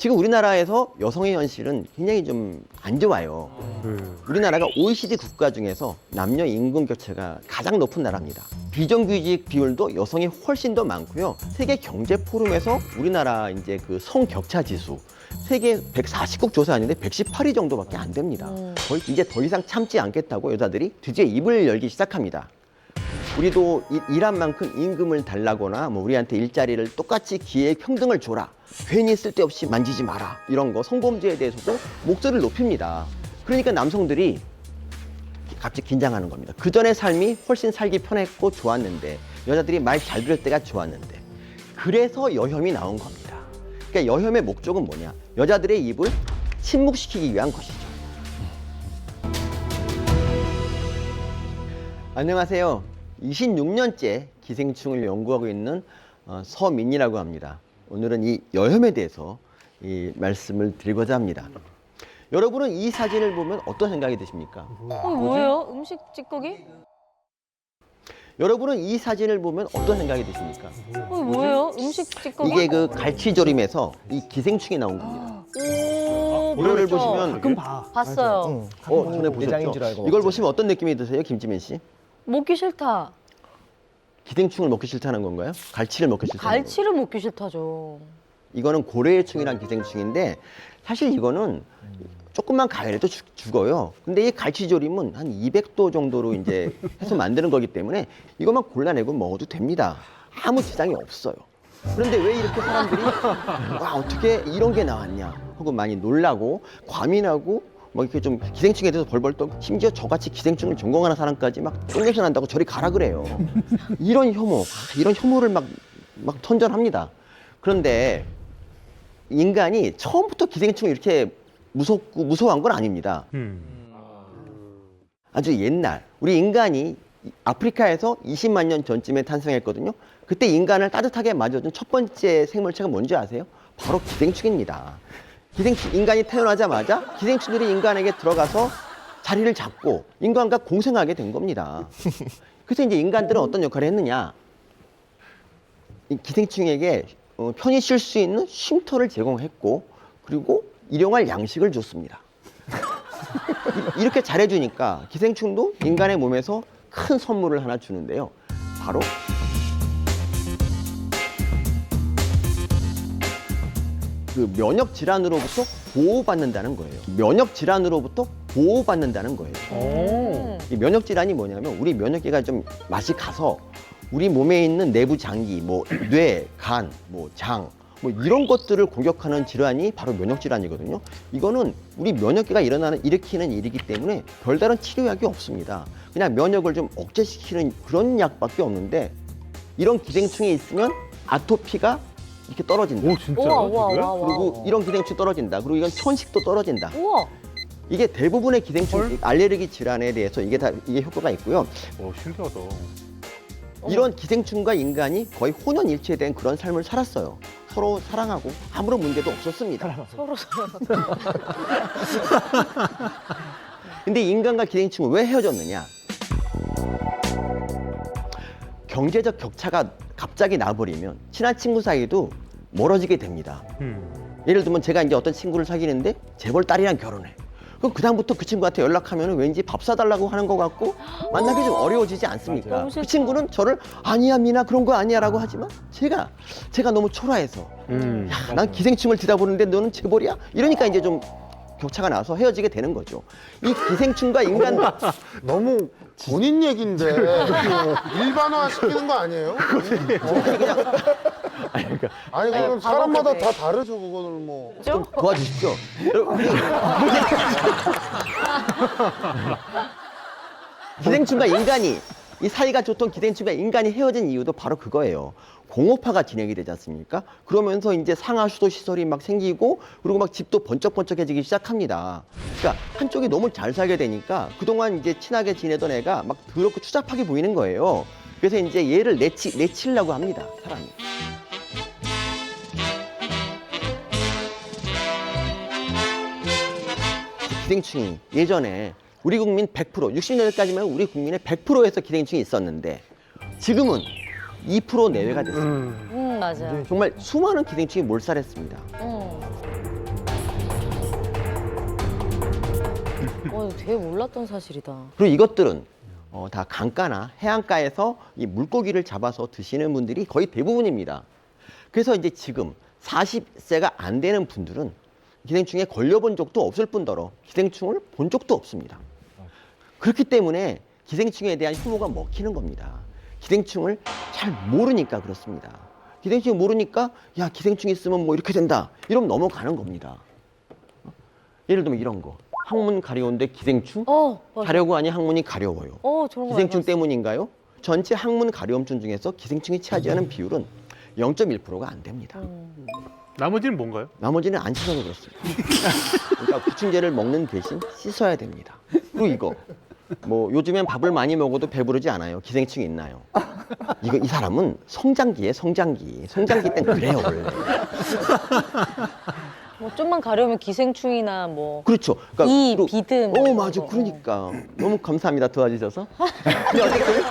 지금 우리나라에서 여성의 현실은 굉장히 좀 안 좋아요. 우리나라가 OECD 국가 중에서 남녀 임금 격차가 가장 높은 나라입니다. 비정규직 비율도 여성이 훨씬 더 많고요. 세계 경제 포럼에서 우리나라 이제 그 성격차 지수 세계 140국 조사하는데 118위 정도밖에 안 됩니다. 거의 이제 더 이상 참지 않겠다고 여자들이 드디어 입을 열기 시작합니다. 우리도 일한 만큼 임금을 달라거나 뭐 우리한테 일자리를 똑같이 기회 평등을 줘라. 괜히 쓸데없이 만지지 마라. 이런 거 성범죄에 대해서도 목소리를 높입니다. 그러니까 남성들이 갑자기 긴장하는 겁니다. 그 전의 삶이 훨씬 살기 편했고 좋았는데 여자들이 말 잘 들을 때가 좋았는데 그래서 여혐이 나온 겁니다. 그러니까 여혐의 목적은 뭐냐? 여자들의 입을 침묵시키기 위한 것이죠. 안녕하세요. 26년째 기생충을 연구하고 있는 서민이라고 합니다. 오늘은 이 여혐에 대해서 이 말씀을 드리고자 합니다. 여러분은 이 사진을 보면 어떤 생각이 드십니까? 뭐예요? 음식 찌꺼기? 여러분은 이 사진을 보면 어떤 생각이 드십니까? 뭐예요? 음식 찌꺼기? 이게 그 갈치조림에서 이 기생충이 나온 겁니다. 오, 이거를 그렇죠. 보시면 가끔 봐. 봤어요. 전에 내장인 줄 보셨죠? 알고 이걸 먹지. 보시면 어떤 느낌이 드세요, 김지민 씨? 먹기 싫다. 기생충을 먹기 싫다는 건가요? 갈치를 먹기 싫다는 건가요? 갈치를 먹기 싫다죠. 이거는 고래충이란 기생충인데 사실 이거는 조금만 가열해도 죽어요. 근데 이 갈치조림은 한 200도 정도로 이제 해서 만드는 거기 때문에 이것만 골라내고 먹어도 됩니다. 아무 지장이 없어요. 그런데 왜 이렇게 사람들이 와 어떻게 이런 게 나왔냐 하고 많이 놀라고 과민하고 뭐 이렇게 좀 기생충에 대해서 벌벌 떠 심지어 저같이 기생충을 전공하는 사람까지 막 똥냄새 난다고 저리 가라 그래요. 이런 혐오, 이런 혐오를 막 선전합니다. 그런데 인간이 처음부터 기생충을 이렇게 무섭고 무서워한 건 아닙니다. 아주 옛날 우리 인간이 아프리카에서 20만 년 전쯤에 탄생했거든요. 그때 인간을 따뜻하게 맞아준 첫 번째 생물체가 뭔지 아세요? 바로 기생충입니다. 인간이 태어나자마자 기생충들이 인간에게 들어가서 자리를 잡고 인간과 공생하게 된 겁니다. 그래서 이제 인간들은 어떤 역할을 했느냐? 이 기생충에게 편히 쉴 수 있는 쉼터를 제공했고 그리고 일용할 양식을 줬습니다. 이렇게 잘해주니까 기생충도 인간의 몸에서 큰 선물을 하나 주는데요. 바로 그 면역 질환으로부터 보호받는다는 거예요. 면역 질환으로부터 보호받는다는 거예요. 이 면역 질환이 뭐냐면 우리 면역계가 좀 맛이 가서 우리 몸에 있는 내부 장기, 뭐 뇌, 간, 뭐 장, 뭐 이런 것들을 공격하는 질환이 바로 면역 질환이거든요. 이거는 우리 면역계가 일으키는 일이기 때문에 별다른 치료약이 없습니다. 그냥 면역을 좀 억제시키는 그런 약밖에 없는데 이런 기생충이 있으면 아토피가 이렇게 떨어진다. 오 진짜요? 우와. 그리고 이런 기생충이 떨어진다. 그리고 이건 천식도 떨어진다. 우와. 이게 대부분의 기생충 알레르기 질환에 대해서 이게 효과가 있고요. 오, 신기하다. 이런 기생충과 인간이 거의 혼연일체된 그런 삶을 살았어요. 서로 사랑하고 아무런 문제도 없었습니다. 서로 근데 인간과 기생충은 왜 헤어졌느냐? 경제적 격차가 갑자기 나버리면 친한 친구 사이도 멀어지게 됩니다. 예를 들면 제가 이제 어떤 친구를 사귀는데 재벌 딸이랑 결혼해. 그럼 그다음부터 그 친구한테 연락하면 왠지 밥 사달라고 하는 것 같고 만나기 좀 어려워지지 않습니까? 너무 싫다. 그 친구는 저를 아니야 미나 그런 거 아니야 라고 하지만 제가 너무 초라해서 야, 난 기생충을 들여다보는데 너는 재벌이야? 이러니까 이제 좀 격차가 나서 헤어지게 되는 거죠. 이 기생충과 인간 너무 본인 얘긴데 일반화 시키는 거 아니에요? 아니 그럼 사람마다 다 다르죠 그거는 뭐. 좀 도와주십시오. 기생충과 인간이 이 사이가 좋던 기생충과 인간이 헤어진 이유도 바로 그거예요. 공업화가 진행이 되지 않습니까? 그러면서 이제 상하 수도 시설이 막 생기고 그리고 막 집도 번쩍번쩍해지기 시작합니다. 그러니까 한쪽이 너무 잘 살게 되니까 그동안 이제 친하게 지내던 애가 막 더럽고 추잡하게 보이는 거예요. 그래서 이제 얘를 내치려고 합니다, 사람이. 기생충이 예전에 우리 국민 100%, 60년대까지만 우리 국민의 100%에서 기생충이 있었는데 지금은 2% 내외가 됐습니다. 맞아요. 정말 수많은 기생충이 몰살했습니다. 되게 몰랐던 사실이다. 그리고 이것들은 다 강가나 해안가에서 이 물고기를 잡아서 드시는 분들이 거의 대부분입니다. 그래서 이제 지금 40세가 안 되는 분들은 기생충에 걸려본 적도 없을 뿐더러 기생충을 본 적도 없습니다. 그렇기 때문에 기생충에 대한 혐오가 먹히는 겁니다. 기생충을 잘 모르니까 그렇습니다. 기생충을 모르니까 야 기생충 있으면 뭐 이렇게 된다 이러면 넘어가는 겁니다. 예를 들면 이런 거 항문 가려운데 기생충? 맞아. 가려고 하니 항문이 가려워요. 저런 거 기생충 많이 때문인가요? 전체 항문 가려움증 중에서 기생충이 차지하는 비율은 0.1%가 안 됩니다. 나머지는 뭔가요? 나머지는 안 씻어서 그렇습니다. 그러니까 구충제를 먹는 대신 씻어야 됩니다. 그리고 이거 뭐 요즘엔 밥을 많이 먹어도 배부르지 않아요. 기생충이 있나요? 이 사람은 성장기에 성장기 땐 그래요 원래. 뭐 좀만 가려우면 기생충이나 뭐 그렇죠. 이, 그리고- 비듬 맞아. 이런 거. 그러니까 너무 감사합니다. 도와주셔서. 근데 어쨌든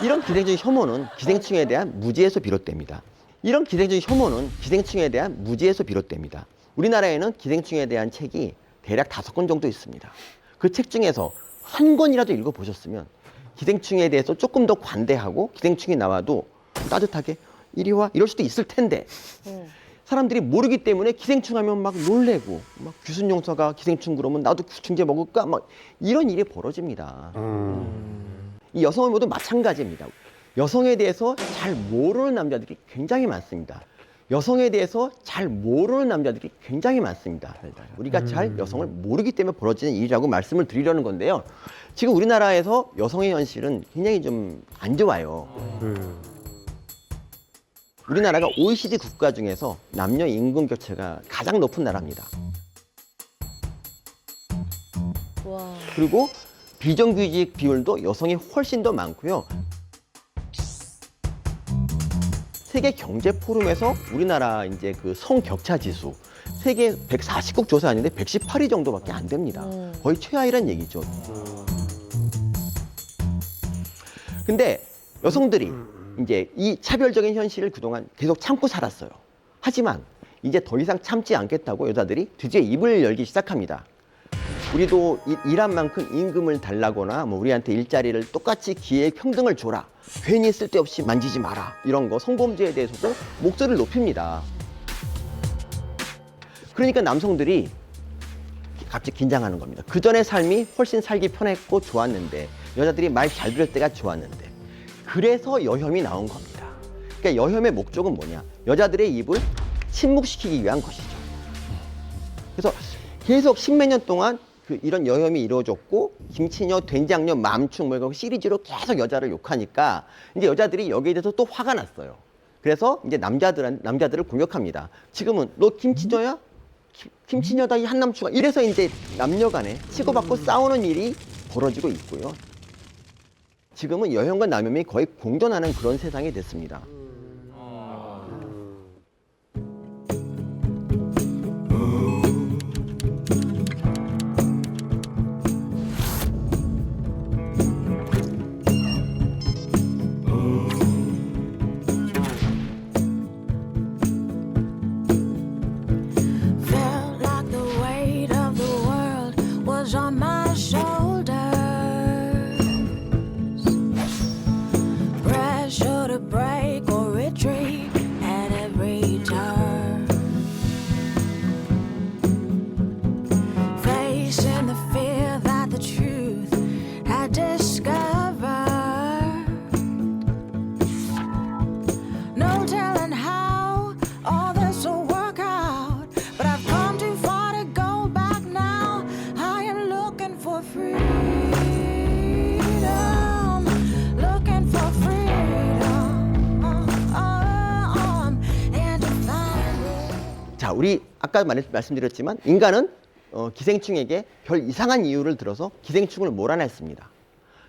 이런 기생충 혐오는 기생충에 대한 무지에서 비롯됩니다. 이런 기생충 혐오는 기생충에 대한 무지에서 비롯됩니다. 우리나라에는 기생충에 대한 책이 대략 5권 정도 있습니다. 그 책 중에서 한 권이라도 읽어보셨으면 기생충에 대해서 조금 더 관대하고 기생충이 나와도 따뜻하게 이리 와 이럴 수도 있을 텐데 사람들이 모르기 때문에 기생충 하면 막 놀래고 막 규순용서가 기생충 그러면 나도 구충제 먹을까 막 이런 일이 벌어집니다. 이 여성은 모두 마찬가지입니다. 여성에 대해서 잘 모르는 남자들이 굉장히 많습니다. 여성에 대해서 잘 모르는 남자들이 굉장히 많습니다. 우리가 잘 여성을 모르기 때문에 벌어지는 일이라고 말씀을 드리려는 건데요. 지금 우리나라에서 여성의 현실은 굉장히 좀 안 좋아요. 우리나라가 OECD 국가 중에서 남녀 임금 격차가 가장 높은 나라입니다. 와. 그리고 비정규직 비율도 여성이 훨씬 더 많고요. 세계 경제 포럼에서 우리나라 이제 그 성격차 지수 세계 140국 조사하는데 118위 정도밖에 안 됩니다. 거의 최하위란 얘기죠. 근데 여성들이 이제 이 차별적인 현실을 그동안 계속 참고 살았어요. 하지만 이제 더 이상 참지 않겠다고 여자들이 드디어 입을 열기 시작합니다. 우리도 일한 만큼 임금을 달라거나 뭐 우리한테 일자리를 똑같이 기회 평등을 줘라. 괜히 쓸데없이 만지지 마라. 이런 거 성범죄에 대해서도 목소리를 높입니다. 그러니까 남성들이 갑자기 긴장하는 겁니다. 그 전의 삶이 훨씬 살기 편했고 좋았는데 여자들이 말 잘 들을 때가 좋았는데 그래서 여혐이 나온 겁니다. 그러니까 여혐의 목적은 뭐냐? 여자들의 입을 침묵시키기 위한 것이죠. 그래서 계속 십몇 년 동안 이런 여혐이 이루어졌고 김치녀, 된장녀, 맘충 뭐 이런 시리즈로 계속 여자를 욕하니까 이제 여자들이 여기에 대해서 또 화가 났어요. 그래서 이제 남자들을 공격합니다. 지금은 너 김치녀야? 김치녀다 이 한남추가 이래서 이제 남녀간에 치고받고 싸우는 일이 벌어지고 있고요. 지금은 여혐과 남혐이 거의 공존하는 그런 세상이 됐습니다. Felt like the weight of the world was on my shoulders. Pressure to break or retreat at every turn. Facing the fear that the truth had discovered. No telling how all this will work out, but I've come too far to go back now. I am looking for freedom, looking for freedom, and to find it. 자, 우리 아까 말씀드렸지만 인간은 기생충에게 별 이상한 이유를 들어서 기생충을 몰아냈습니다.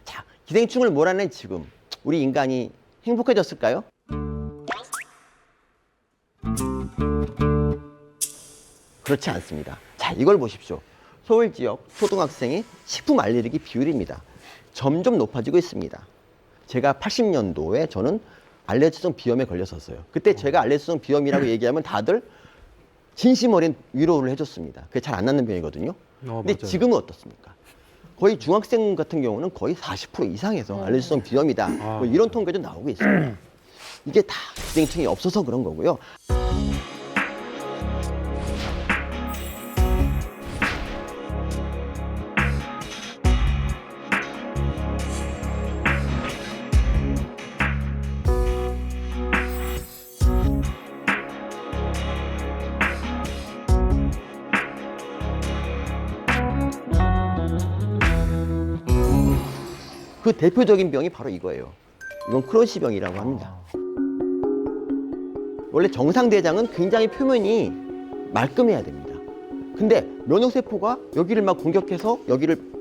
자, 기생충을 몰아낸 지금 우리 인간이 행복해졌을까요? 그렇지 않습니다. 자, 이걸 보십시오. 서울 지역 초등학생의 식품 알레르기 비율입니다. 점점 높아지고 있습니다. 제가 80년도에 저는 알레르기성 비염에 걸렸었어요. 그때 제가 알레르기성 비염이라고 얘기하면 다들 진심 어린 위로를 해줬습니다. 그게 잘 안 낫는 병이거든요. 근데 맞아요. 지금은 어떻습니까? 거의 중학생 같은 경우는 거의 40% 이상에서 알레르기성 비염이다. 뭐 이런 통계도 나오고 있습니다. 이게 다 기생충이 없어서 그런 거고요. 그 대표적인 병이 바로 이거예요. 이건 크로시병이라고 합니다. 원래 정상대장은 굉장히 표면이 말끔해야 됩니다. 근데 면역세포가 여기를 막 공격해서 여기를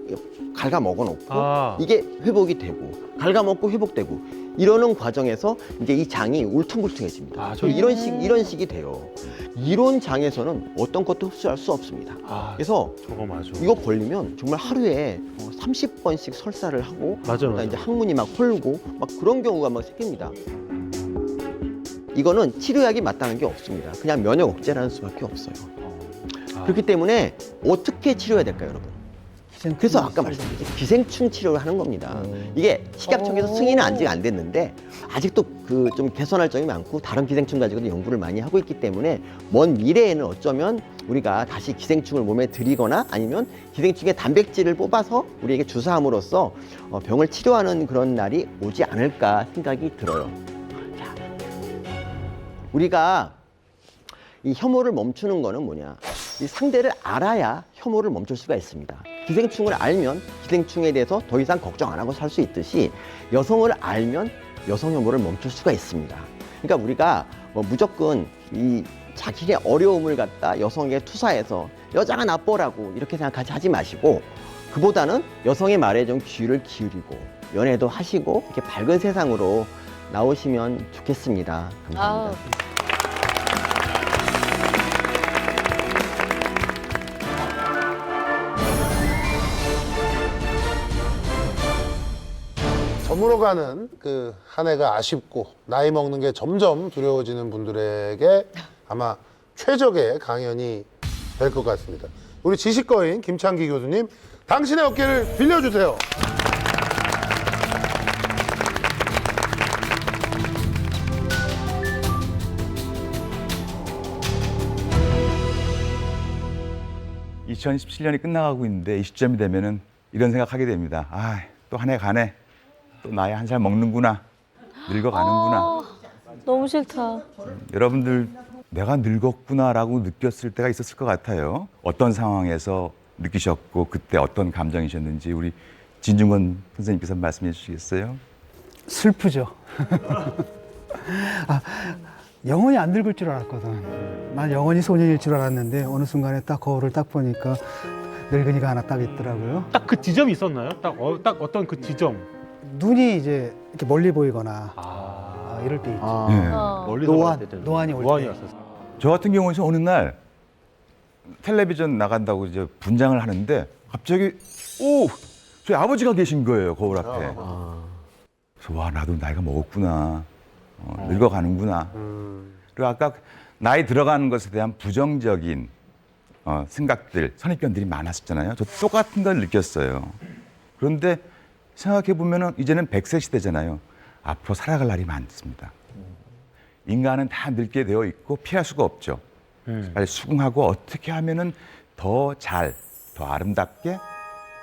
갉아먹어 놓고 이게 회복이 되고 갉아먹고 회복되고 이러는 과정에서 이제 이 장이 울퉁불퉁해집니다. 이런 식이 돼요. 이런 장에서는 어떤 것도 흡수할 수 없습니다. 그래서 저거 맞아. 이거 걸리면 정말 하루에 30번씩 설사를 하고 맞아. 이제 항문이 막 헐고 막 그런 경우가 막 생깁니다. 이거는 치료약이 마땅한 게 없습니다. 그냥 면역 억제라는 수밖에 없어요. 그렇기 때문에 어떻게 치료해야 될까요, 여러분? 그래서 아까 말씀드렸죠. 기생충 치료를 하는 겁니다. 이게 식약청에서 승인은 아직 안 됐는데 아직도 그 좀 개선할 점이 많고 다른 기생충 가지고도 연구를 많이 하고 있기 때문에 먼 미래에는 어쩌면 우리가 다시 기생충을 몸에 들이거나 아니면 기생충의 단백질을 뽑아서 우리에게 주사함으로써 병을 치료하는 그런 날이 오지 않을까 생각이 들어요. 자, 우리가 이 혐오를 멈추는 거는 뭐냐? 이 상대를 알아야 혐오를 멈출 수가 있습니다. 기생충을 알면 기생충에 대해서 더 이상 걱정 안 하고 살 수 있듯이 여성을 알면 여성 혐오를 멈출 수가 있습니다. 그러니까 우리가 뭐 무조건 이 자기의 어려움을 갖다 여성에게 투사해서 여자가 나빠라고 이렇게 생각하지 하지 마시고 그보다는 여성의 말에 좀 귀를 기울이고 연애도 하시고 이렇게 밝은 세상으로 나오시면 좋겠습니다. 감사합니다. 저물어가는 그 한 해가 아쉽고 나이 먹는 게 점점 두려워지는 분들에게 아마 최적의 강연이 될 것 같습니다. 우리 지식거인 김창기 교수님, 당신의 어깨를 빌려주세요. (2017년이) 끝나가고 있는데 이 시점이 되면은 이런 생각하게 됩니다. 또 한 해 가네. 또 나이 한 살 먹는구나. 늙어가는구나. 너무 싫다. 여러분들 내가 늙었구나라고 느꼈을 때가 있었을 것 같아요. 어떤 상황에서 느끼셨고 그때 어떤 감정이셨는지 우리 진중권 선생님께서 말씀해 주시겠어요? 슬프죠. 영원히 안 늙을 줄 알았거든. 난 영원히 소년일 줄 알았는데 어느 순간에 딱 거울을 딱 보니까 늙은이가 하나 딱 있더라고요. 딱 그 지점이 있었나요? 딱 어떤 그 지점. 눈이 이제 이렇게 멀리 보이거나 이럴 때 있지. 멀리서 노안이 올 노안이 때. 왔었어. 저 같은 경우는 어느 날 텔레비전 나간다고 이제 분장을 하는데 갑자기 저희 아버지가 계신 거예요, 거울 앞에. 그래서 와, 나도 나이가 먹었구나. 늙어가는구나. 그리고 아까 나이 들어가는 것에 대한 부정적인 생각들, 선입견들이 많았었잖아요. 저 똑같은 걸 느꼈어요. 그런데 생각해 보면은 이제는 100세 시대잖아요. 앞으로 살아갈 날이 많습니다. 인간은 다 늙게 되어 있고 피할 수가 없죠. 빨리 수긍하고 어떻게 하면은 더 잘, 더 아름답게,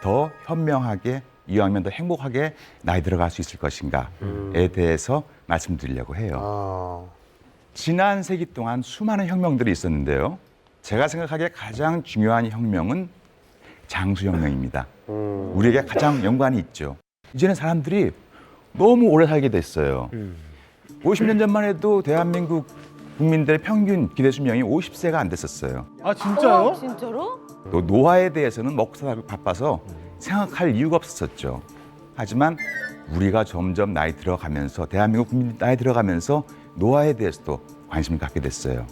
더 현명하게, 이왕이면 더 행복하게 나이 들어갈 수 있을 것인가에 대해서 말씀드리려고 해요. 지난 세기 동안 수많은 혁명들이 있었는데요. 제가 생각하기에 가장 중요한 혁명은 장수혁명입니다. 우리에게 가장 연관이 있죠. 이제는 사람들이 너무 오래 살게 됐어요. 50년 전만 해도 대한민국 국민들의 평균 기대 수명이 50세가 안 됐었어요. 아 진짜요? 진짜로? 또 노화에 대해서는 먹고 살기 바빠서 생각할 이유가 없었죠. 하지만 우리가 점점 나이 들어가면서 대한민국 국민이 나이 들어가면서 노화에 대해서도 관심을 갖게 됐어요.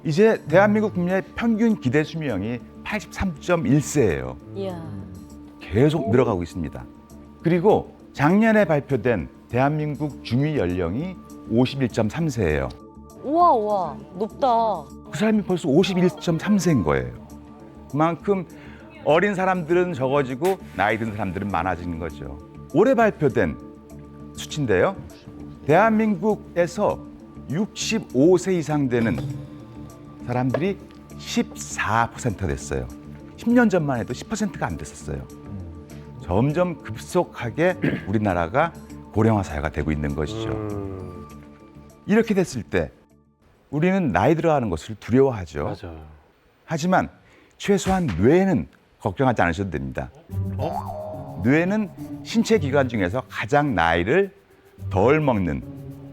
이제 대한민국 국민의 평균 기대 수명이 83.1세예요. 이야. 계속 늘어가고 있습니다. 그리고 작년에 발표된 대한민국 중위 연령이 51.3세예요. 우와 높다. 그 사람이 벌써 51.3세인 거예요. 그만큼 어린 사람들은 적어지고 나이 든 사람들은 많아지는 거죠. 올해 발표된 수치인데요. 대한민국에서 65세 이상 되는 사람들이 14% 됐어요. 10년 전만 해도 10%가 안 됐었어요. 점점 급속하게 우리나라가 고령화 사회가 되고 있는 것이죠. 이렇게 됐을 때 우리는 나이 들어가는 것을 두려워하죠. 맞아요. 하지만 최소한 뇌는 걱정하지 않으셔도 됩니다. 뇌는 신체 기관 중에서 가장 나이를 덜 먹는,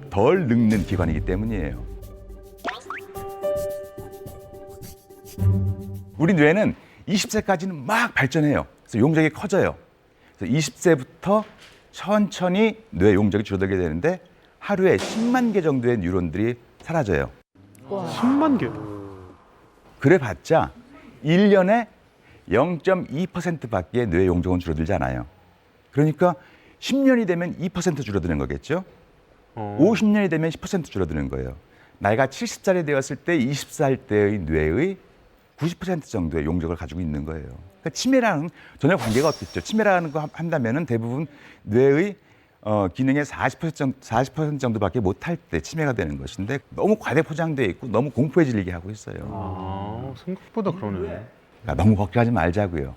덜 늙는 기관이기 때문이에요. 우리 뇌는 20세까지는 막 발전해요. 그래서 용적이 커져요. 그래서 20세부터 천천히 뇌 용적이 줄어들게 되는데 하루에 10만 개 정도의 뉴런들이 사라져요. 10만 개. 그래봤자 1년에 0.2%밖에 뇌 용적은 줄어들지 않아요. 그러니까 10년이 되면 2% 줄어드는 거겠죠. 50년이 되면 10% 줄어드는 거예요. 나이가 70살이 되었을 때 20살 때의 뇌의 90% 정도의 용적을 가지고 있는 거예요. 그러니까 치매랑은 전혀 관계가 없겠죠. 치매라는 거 한다면은 대부분 뇌의 기능의 40% 정도밖에 못할 때 치매가 되는 것인데 너무 과대포장되어 있고 너무 공포에 질리게 하고 있어요. 생각보다 그러네. 그러니까 너무 걱정하지 말자고요.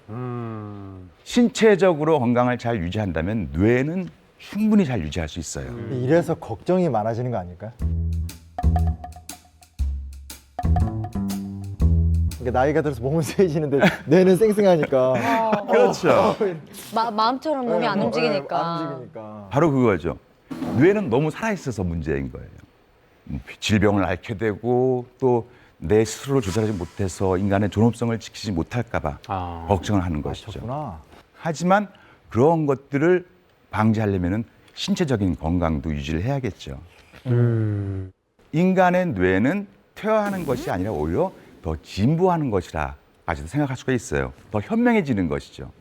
신체적으로 건강을 잘 유지한다면 뇌는 충분히 잘 유지할 수 있어요. 이래서 걱정이 많아지는 거 아닐까요? 그러니까 나이가 들어서 몸은 세지는데 뇌는 쌩쌩하니까. 그렇죠. 마음처럼 몸이 안 움직이니까. 안 움직이니까. 바로 그거죠. 뇌는 너무 살아있어서 문제인 거예요. 질병을 앓게 되고 또 내 스스로를 조절하지 못해서 인간의 존엄성을 지키지 못할까 봐 걱정을 하는 것이죠. 그렇구나. 하지만 그런 것들을 방지하려면 신체적인 건강도 유지를 해야겠죠. 인간의 뇌는 퇴화하는 것이 아니라 오히려 더 진보하는 것이라까지도 생각할 수가 있어요. 더 현명해지는 것이죠.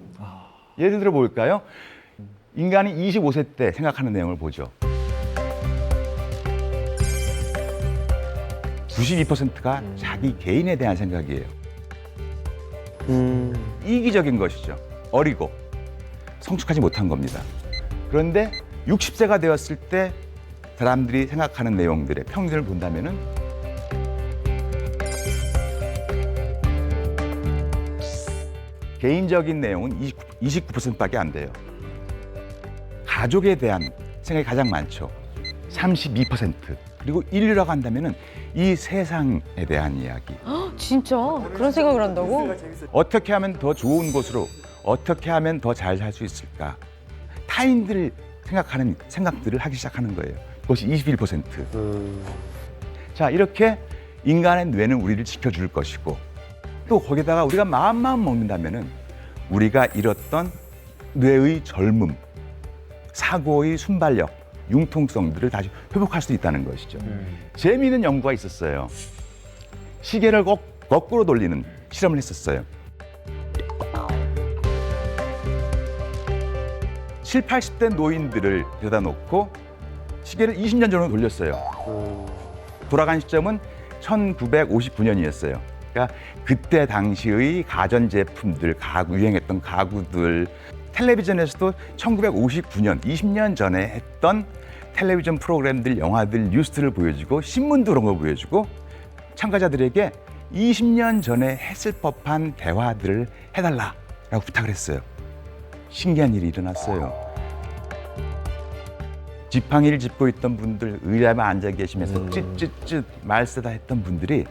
예를 들어 볼까요? 인간이 25세 때 생각하는 내용을 보죠. 92%가 자기 개인에 대한 생각이에요. 이기적인 것이죠. 어리고 성숙하지 못한 겁니다. 그런데 60세가 되었을 때 사람들이 생각하는 내용들의 평균을 본다면은 개인적인 내용은 29%밖에 안 돼요. 가족에 대한 생각이 가장 많죠. 32%. 그리고 인류라고 한다면은 이 세상에 대한 이야기. 진짜? 그런 생각을 한다고? 어떻게 하면 더 좋은 곳으로, 어떻게 하면 더 잘 살 수 있을까? 타인들 생각하는 생각들을 하기 시작하는 거예요. 그것이 21%. 자, 이렇게 인간의 뇌는 우리를 지켜줄 것이고 또 거기다가 우리가 마음만 먹는다면은 우리가 잃었던 뇌의 젊음, 사고의 순발력, 융통성들을 다시 회복할 수 있다는 것이죠. 재미있는 연구가 있었어요. 시계를 거꾸로 돌리는 실험을 했었어요. 7, 80대 노인들을 데려다 놓고 시계를 20년 전으로 돌렸어요. 돌아간 시점은 1959년이었어요. 그러니까 그때 당시의 가전제품들, 유행했던 가구들, 텔레비전에서도 1959년, 20년 전에 했던 텔레비전 프로그램들, 영화들, 뉴스를 보여주고 신문도 그런 거 보여주고 참가자들에게 20년 전에 했을 법한 대화들을 해달라라고 부탁을 했어요. 신기한 일이 일어났어요. 지팡이를 짚고 있던 분들, 의자에 앉아 계시면서 쯧쯧쯧 말쓰다 했던 분들이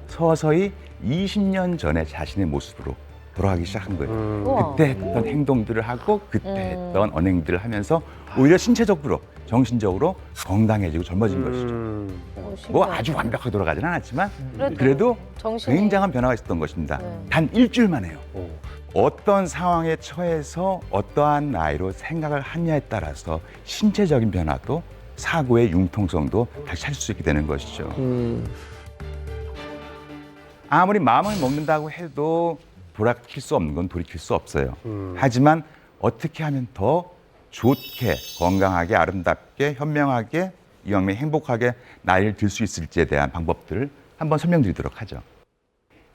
서서히 20년 전에 자신의 모습으로 돌아가기 시작한 거예요. 우와. 그때 했던 행동들을 하고 그때 했던 언행들을 하면서 오히려 신체적으로, 정신적으로 건강해지고 젊어진 것이죠. 뭐 신기하다. 아주 완벽하게 돌아가지는 않았지만 그래도 그래도 정신이. 굉장한 변화가 있었던 것입니다. 네. 단 일주일만 해요. 어떤 상황에 처해서 어떠한 나이로 생각을 하냐에 따라서 신체적인 변화도 사고의 융통성도 다시 찾을 수 있게 되는 것이죠. 아무리 마음을 먹는다고 해도 돌이킬 수 없는 건 돌이킬 수 없어요. 하지만 어떻게 하면 더 좋게, 건강하게, 아름답게, 현명하게, 이왕이면 행복하게 나이를 들 수 있을지에 대한 방법들을 한번 설명드리도록 하죠.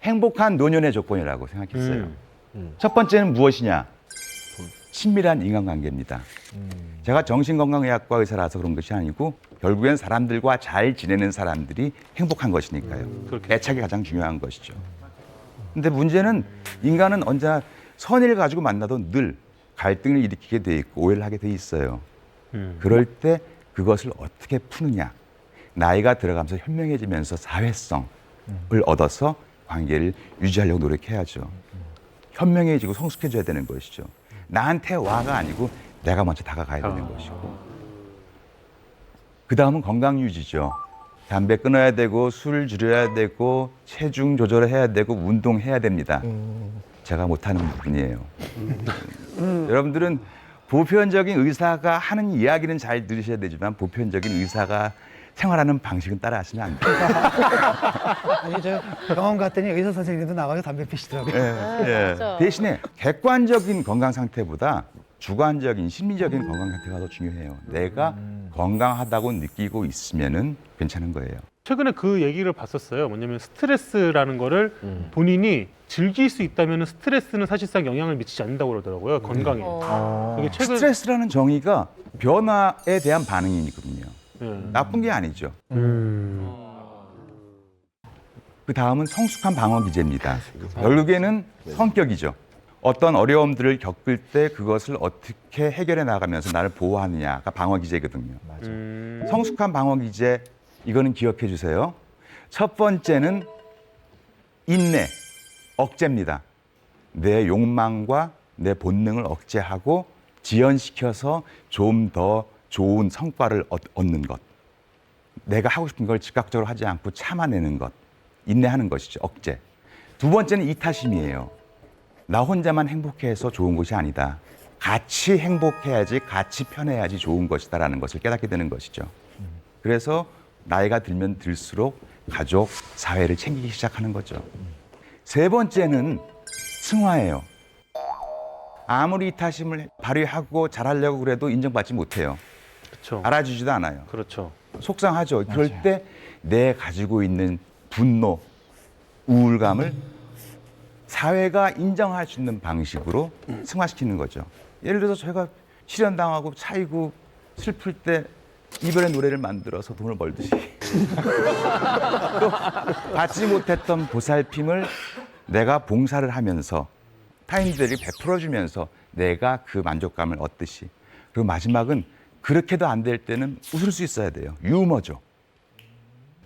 행복한 노년의 조건이라고 생각했어요. 첫 번째는 무엇이냐? 친밀한 인간관계입니다. 제가 정신건강의학과 의사라서 그런 것이 아니고 결국엔 사람들과 잘 지내는 사람들이 행복한 것이니까요. 애착이 가장 중요한 것이죠. 근데 문제는 인간은 언제나 선의를 가지고 만나도 늘 갈등을 일으키게 돼 있고 오해를 하게 돼 있어요. 그럴 때 그것을 어떻게 푸느냐. 나이가 들어가면서 현명해지면서 사회성을 얻어서 관계를 유지하려고 노력해야죠. 현명해지고 성숙해져야 되는 것이죠. 나한테 와가 아니고 내가 먼저 다가가야 되는 것이고. 그 다음은 건강 유지죠. 담배 끊어야 되고 술 줄여야 되고 체중 조절해야 되고 운동해야 됩니다. 제가 못하는 부분이에요. 여러분들은 보편적인 의사가 하는 이야기는 잘 들으셔야 되지만 보편적인 의사가 생활하는 방식은 따라하시면 안 돼요. 아니 저 병원 갔더니 의사 선생님도 나가서 담배 피시더라고요. 맞아. 대신에 객관적인 건강 상태보다 주관적인 심리적인 건강 상태가 더 중요해요. 내가 건강하다고 느끼고 있으면은 괜찮은 거예요. 최근에 그 얘기를 봤었어요. 뭐냐면 스트레스라는 거를 본인이 즐길 수 있다면 스트레스는 사실상 영향을 미치지 않는다고 그러더라고요. 건강에. 그게 최근 스트레스라는 정의가 변화에 대한 반응이거든요. 예. 나쁜 게 아니죠. 그 다음은 성숙한 방어 기제입니다. 결국에는 성격이죠. 어떤 어려움들을 겪을 때 그것을 어떻게 해결해 나가면서 나를 보호하느냐가 방어 기제거든요. 성숙한 방어 기제 이거는 기억해 주세요. 첫 번째는 인내, 억제입니다. 내 욕망과 내 본능을 억제하고 지연시켜서 좀 더 좋은 성과를 얻는 것. 내가 하고 싶은 걸 즉각적으로 하지 않고 참아내는 것. 인내하는 것이죠. 억제. 두 번째는 이타심이에요. 나 혼자만 행복해서 좋은 것이 아니다. 같이 행복해야지, 같이 편해야지 좋은 것이다라는 것을 깨닫게 되는 것이죠. 그래서 나이가 들면 들수록 가족, 사회를 챙기기 시작하는 거죠. 세 번째는 승화예요. 아무리 이타심을 발휘하고 잘하려고 그래도 인정받지 못해요. 그렇죠. 알아주지도 않아요. 그렇죠. 속상하죠. 그럴 때 내 가지고 있는 분노, 우울감을 사회가 인정할 수 있는 방식으로 승화시키는 거죠. 예를 들어서 제가 실현당하고 차이고 슬플 때 이별의 노래를 만들어서 돈을 벌듯이 또 받지 못했던 보살핌을 내가 봉사를 하면서 타인들이 베풀어주면서 내가 그 만족감을 얻듯이. 그리고 마지막은 그렇게도 안 될 때는 웃을 수 있어야 돼요. 유머죠.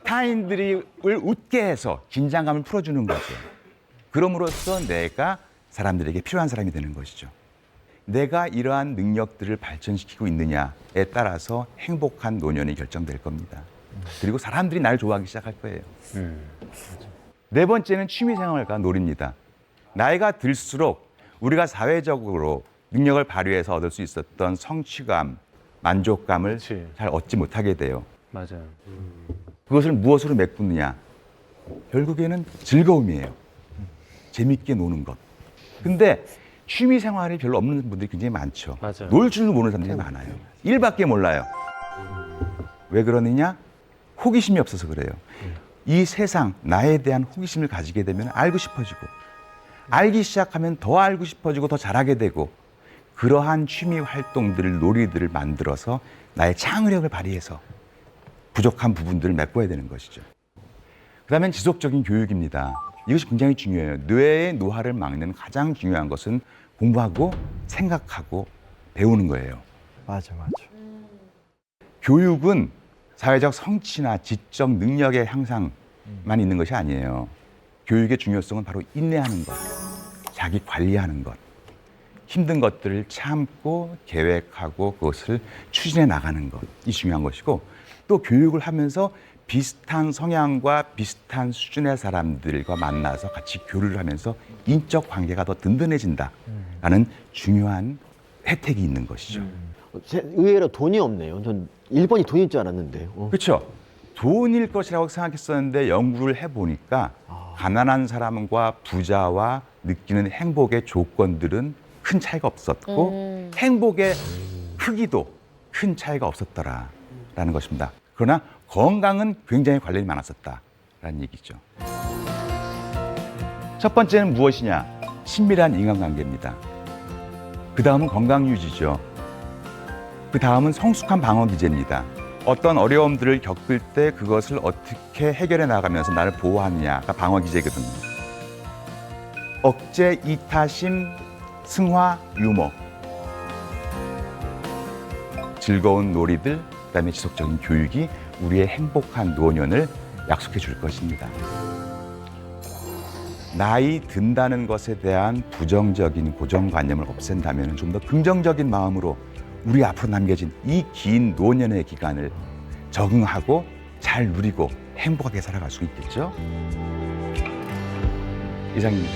타인들을 웃게 해서 긴장감을 풀어주는 거죠. 그럼으로써 내가 사람들에게 필요한 사람이 되는 것이죠. 내가 이러한 능력들을 발전시키고 있느냐에 따라서 행복한 노년이 결정될 겁니다. 그리고 사람들이 나를 좋아하기 시작할 거예요. 네 번째는 취미생활과 놀이입니다. 나이가 들수록 우리가 사회적으로 능력을 발휘해서 얻을 수 있었던 성취감, 만족감을 그치. 잘 얻지 못하게 돼요. 맞아요. 그것을 무엇으로 메꾸느냐? 결국에는 즐거움이에요. 재밌게 노는 것. 근데 취미 생활이 별로 없는 분들이 굉장히 많죠. 맞아요. 놀 줄도 모르는 사람들이 많아요. 일밖에 몰라요. 왜 그러느냐? 호기심이 없어서 그래요. 이 세상, 나에 대한 호기심을 가지게 되면 알고 싶어지고, 알기 시작하면 더 알고 싶어지고 더 잘하게 되고, 그러한 취미 활동들을, 놀이들을 만들어서 나의 창의력을 발휘해서 부족한 부분들을 메꿔야 되는 것이죠. 그 다음엔 지속적인 교육입니다. 이것이 굉장히 중요해요. 뇌의 노화를 막는 가장 중요한 것은 공부하고 생각하고 배우는 거예요. 맞아. 교육은 사회적 성취나 지적 능력의 향상만 있는 것이 아니에요. 교육의 중요성은 바로 인내하는 것, 자기 관리하는 것, 힘든 것들을 참고 계획하고 그것을 추진해 나가는 것이 중요한 것이고, 또 교육을 하면서 비슷한 성향과 비슷한 수준의 사람들과 만나서 같이 교류를 하면서 인적 관계가 더 든든해진다라는 중요한 혜택이 있는 것이죠. 의외로 돈이 없네요. 전 일본이 돈일 줄 알았는데. 그렇죠. 돈일 것이라고 생각했었는데 연구를 해보니까 가난한 사람과 부자와 느끼는 행복의 조건들은 큰 차이가 없었고 행복의 크기도 큰 차이가 없었더라라는 것입니다. 그러나 건강은 굉장히 관련이 많았었다라는 얘기죠. 첫 번째는 무엇이냐? 친밀한 인간관계입니다. 그 다음은 건강 유지죠. 그 다음은 성숙한 방어 기제입니다. 어떤 어려움들을 겪을 때 그것을 어떻게 해결해 나가면서 나를 보호하느냐가 방어 기제거든요. 억제, 이타심, 승화, 유머. 즐거운 놀이들, 그다음에 지속적인 교육이 우리의 행복한 노년을 약속해 줄 것입니다. 나이 든다는 것에 대한 부정적인 고정관념을 없앤다면 좀 더 긍정적인 마음으로 우리 앞으로 남겨진 이 긴 노년의 기간을 적응하고 잘 누리고 행복하게 살아갈 수 있겠죠? 이상입니다.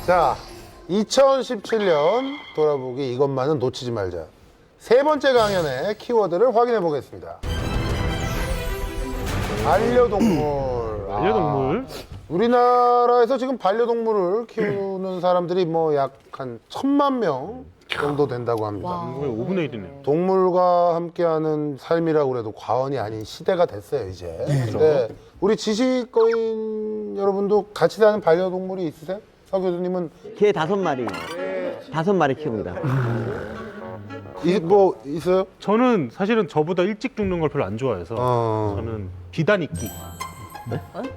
자, 2017년 돌아보기 이것만은 놓치지 말자. 세 번째 강연의 키워드를 확인해 보겠습니다. 반려동물. 반려동물. 우리나라에서 지금 반려동물을 키우는 사람들이 뭐 약 한 1,000만 명 정도 된다고 합니다. 거의 5분의 1이네요. 동물과 함께하는 삶이라고 그래도 과언이 아닌 시대가 됐어요, 이제. 근데 우리 지식거인 여러분도 같이 사는 반려동물이 있으세요? 서 교수님은 개 5마리, 5마리 키웁니다. 뭐 있어요? 저는 사실은 저보다 일찍 죽는 걸 별로 안 좋아해서 저는 비단 이끼.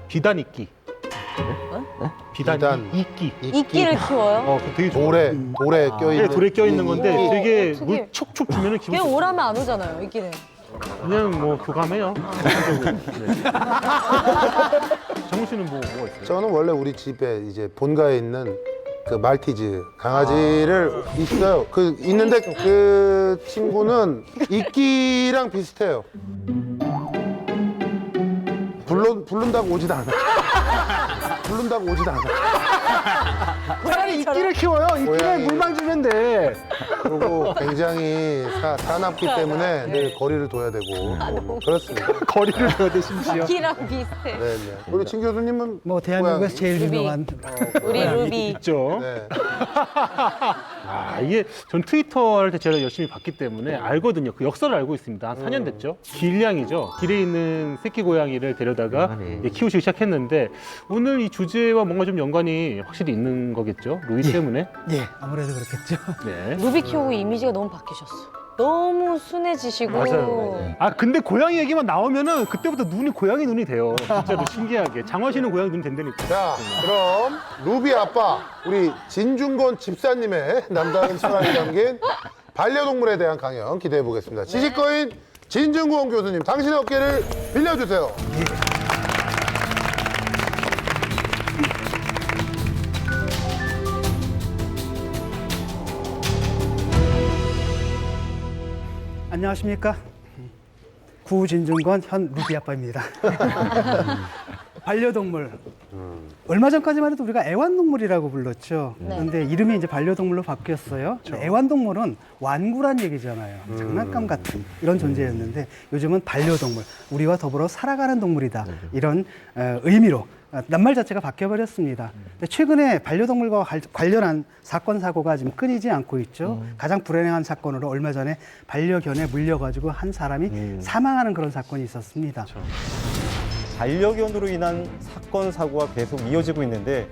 비단 이끼. 비단 이끼. 이끼를 키워요? 그 되게 좋아요. 돌에 껴있는. 돌에 껴 있는 건데 오, 되게 되게- 물 촉촉 주면은 기분 그냥 좋 오라면 안 오잖아요, 이끼는. 그냥 뭐 교감해요. 전체적으로. 네. 정우 씨는 뭐가 있어요? 저는 원래 우리 집에 이제 본가에 있는 그 말티즈 강아지를 있어요. 그 있는데 그 친구는 이끼랑 비슷해요. 부른다고 오지도 않아. 부른다고 오지도 않아. 차라리 이끼를 키워요. 이끼를 고양이. 물만 주면 돼. 그리고 굉장히 사납기 때문에 늘 거리를 둬야 되고 그렇습니다. 거리를 둬야 돼, 심지어. 이끼랑 비슷해. 네. 우리 진 교수님은 뭐 대한민국에서 제일 루비. 유명한 우리 루비. 있죠. 네. 이게 전 트위터 할 때 제가 열심히 봤기 때문에 알거든요. 그 역사를 알고 있습니다. 한 4년 됐죠. 길냥이죠. 길에 있는 새끼 고양이를 데려다가 이제 키우시기 시작했는데 오늘 이 주제와 뭔가 좀 연관이 확실히 있는 거겠죠. 루이 때문에. 예, 아무래도 그렇겠죠. 네. 루비 키우고 이미지가 너무 바뀌셨어. 너무 순해지시고. 맞아요. 근데 고양이 얘기만 나오면은 그때부터 눈이 고양이 눈이 돼요. 진짜로 신기하게. 장화 씨는 고양이 눈이 된다니까. 자, 그럼 루비 아빠 우리 진중권 집사님의 남다른 수완이 담긴 반려동물에 대한 강연 기대해 보겠습니다. 지식거인 진중권 교수님, 당신의 어깨를 빌려주세요. 안녕하십니까. 구진중권 현 루비 아빠입니다. 반려동물. 얼마 전까지만 해도 우리가 애완동물이라고 불렀죠. 그런데 이름이 이제 반려동물로 바뀌었어요. 애완동물은 완구란 얘기잖아요. 장난감 같은 이런 존재였는데 요즘은 반려동물, 우리와 더불어 살아가는 동물이다. 이런 의미로 낱말 자체가 바뀌어버렸습니다. 근데 최근에 반려동물과 관련한 사건, 사고가 지금 끊이지 않고 있죠. 가장 불행한 사건으로 얼마 전에 반려견에 물려가지고 한 사람이 사망하는 그런 사건이 있었습니다. 반려견으로 인한 사건 사고가 계속 이어지고 있는데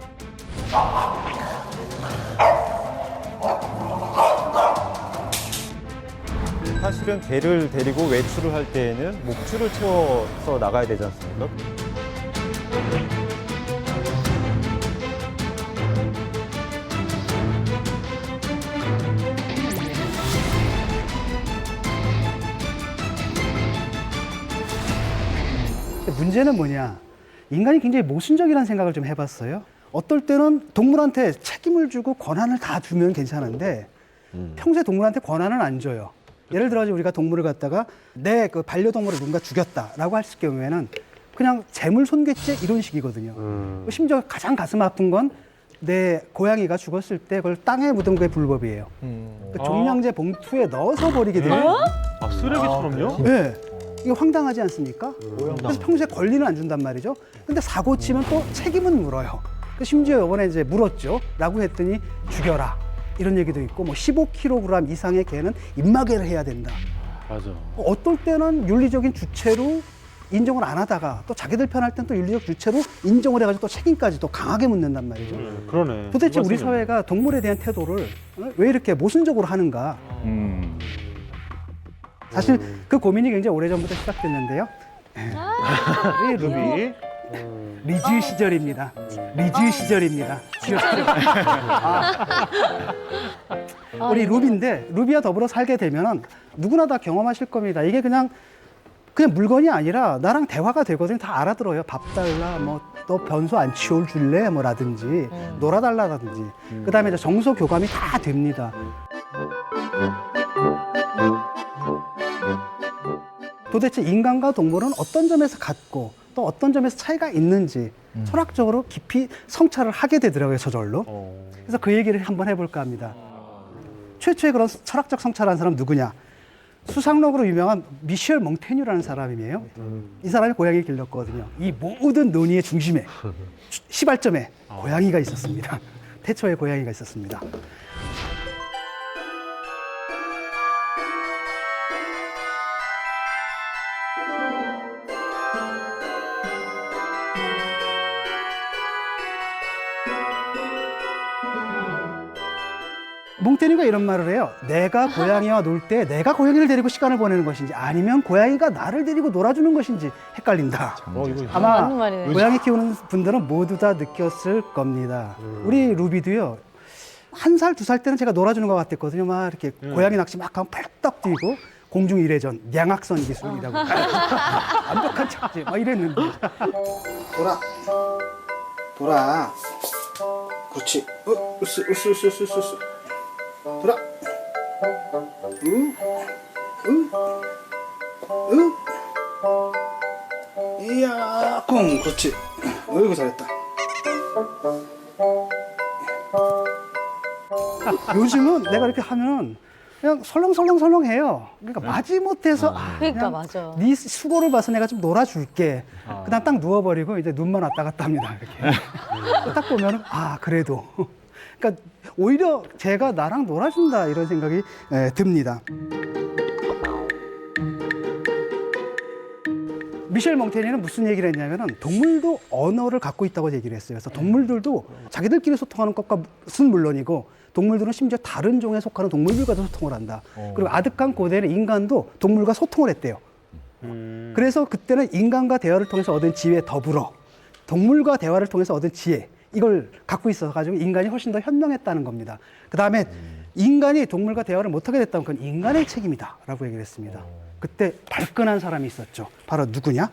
사실은 개를 데리고 외출을 할 때에는 목줄을 채워서 나가야 되지 않습니까? 문제는 뭐냐? 인간이 굉장히 모순적이라는 생각을 좀 해봤어요. 어떨 때는 동물한테 책임을 주고 권한을 다 주면 괜찮은데 평소에 동물한테 권한을 안 줘요. 예를 들어 우리가 동물을 갖다가 내 그 반려동물을 누군가 죽였다라고 했을 경우에는 그냥 재물 손괴죄 이런 식이거든요. 심지어 가장 가슴 아픈 건 내 고양이가 죽었을 때 그걸 땅에 묻은 게 불법이에요. 그 종량제 봉투에 넣어서 버리게 돼요. 쓰레기처럼요? 네. 이거 황당하지 않습니까? 그래서 평소에 권리는 안 준단 말이죠. 근데 사고 치면 또 책임은 물어요. 심지어 이번에 이제 물었죠. 라고 했더니 죽여라. 이런 얘기도 있고 뭐 15kg 이상의 개는 입마개를 해야 된다. 맞아. 어떨 때는 윤리적인 주체로 인정을 안 하다가 또 자기들 편할 땐 또 윤리적 주체로 인정을 해가지고 또 책임까지 또 강하게 묻는단 말이죠. 그러네. 도대체 우리 맞습니다. 사회가 동물에 대한 태도를 왜 이렇게 모순적으로 하는가? 사실 그 고민이 굉장히 오래전부터 시작됐는데요. 이 루비. 리즈 시절입니다. 리즈 시절입니다. 귀엽죠? 우리 루비인데 루비와 더불어 살게 되면 누구나 다 경험하실 겁니다. 이게 그냥 물건이 아니라 나랑 대화가 되거든요. 다 알아들어요. 밥 달라, 뭐 또 변소 안 치울 줄래, 뭐라든지 놀아달라든지. 그다음에 이제 정서 교감이 다 됩니다. 도대체 인간과 동물은 어떤 점에서 같고 또 어떤 점에서 차이가 있는지 철학적으로 깊이 성찰을 하게 되더라고요, 저절로. 그래서 그 얘기를 한번 해볼까 합니다. 최초의 그런 철학적 성찰한 사람 누구냐? 수상록으로 유명한 미셸 몽테뉴라는 사람이에요. 이 사람이 고양이를 길렀거든요. 이 모든 논의의 중심에, 시발점에 고양이가 있었습니다. 태초에 고양이가 있었습니다. 몽테뉴가 이런 말을 해요. 내가 고양이와 놀 때 내가 고양이를 데리고 시간을 보내는 것인지 아니면 고양이가 나를 데리고 놀아주는 것인지 헷갈린다. 이거 아마 맞는 말이네. 고양이 키우는 분들은 모두 다 느꼈을 겁니다. 우리 루비도요. 1살, 2살 때는 제가 놀아주는 것 같았거든요. 막 이렇게 고양이 낚시 막 하면 팔떡 뛰고 공중 이례전, 양악선 기술이라고 완벽한 착지 막 이랬는데. 돌아. 그렇지. 으스. 돌아. 이야, 꿍. 그렇지. 어이구, 잘했다. 요즘은 내가 이렇게 하면 그냥 설렁설렁 해요. 그러니까 마지못해서 그러니까 그냥 맞아. 네 수고를 봐서 내가 좀 놀아줄게. 그다음 딱 누워버리고 이제 눈만 왔다 갔다 합니다. 이렇게. 딱 보면은 그래도. 그러니까 오히려 제가 나랑 놀아준다 이런 생각이 듭니다. 미셸 몽테뉴는 무슨 얘기를 했냐면은 동물도 언어를 갖고 있다고 얘기를 했어요. 그래서 동물들도 자기들끼리 소통하는 것은 물론이고 동물들은 심지어 다른 종에 속하는 동물들과도 소통을 한다. 그리고 아득한 고대는 인간도 동물과 소통을 했대요. 그래서 그때는 인간과 대화를 통해서 얻은 지혜에 더불어 동물과 대화를 통해서 얻은 지혜 이걸 갖고 있어가지고 인간이 훨씬 더 현명했다는 겁니다. 그 다음에 인간이 동물과 대화를 못하게 됐다면 그건 인간의 책임이다라고 얘기를 했습니다. 그때 발끈한 사람이 있었죠. 바로 누구냐?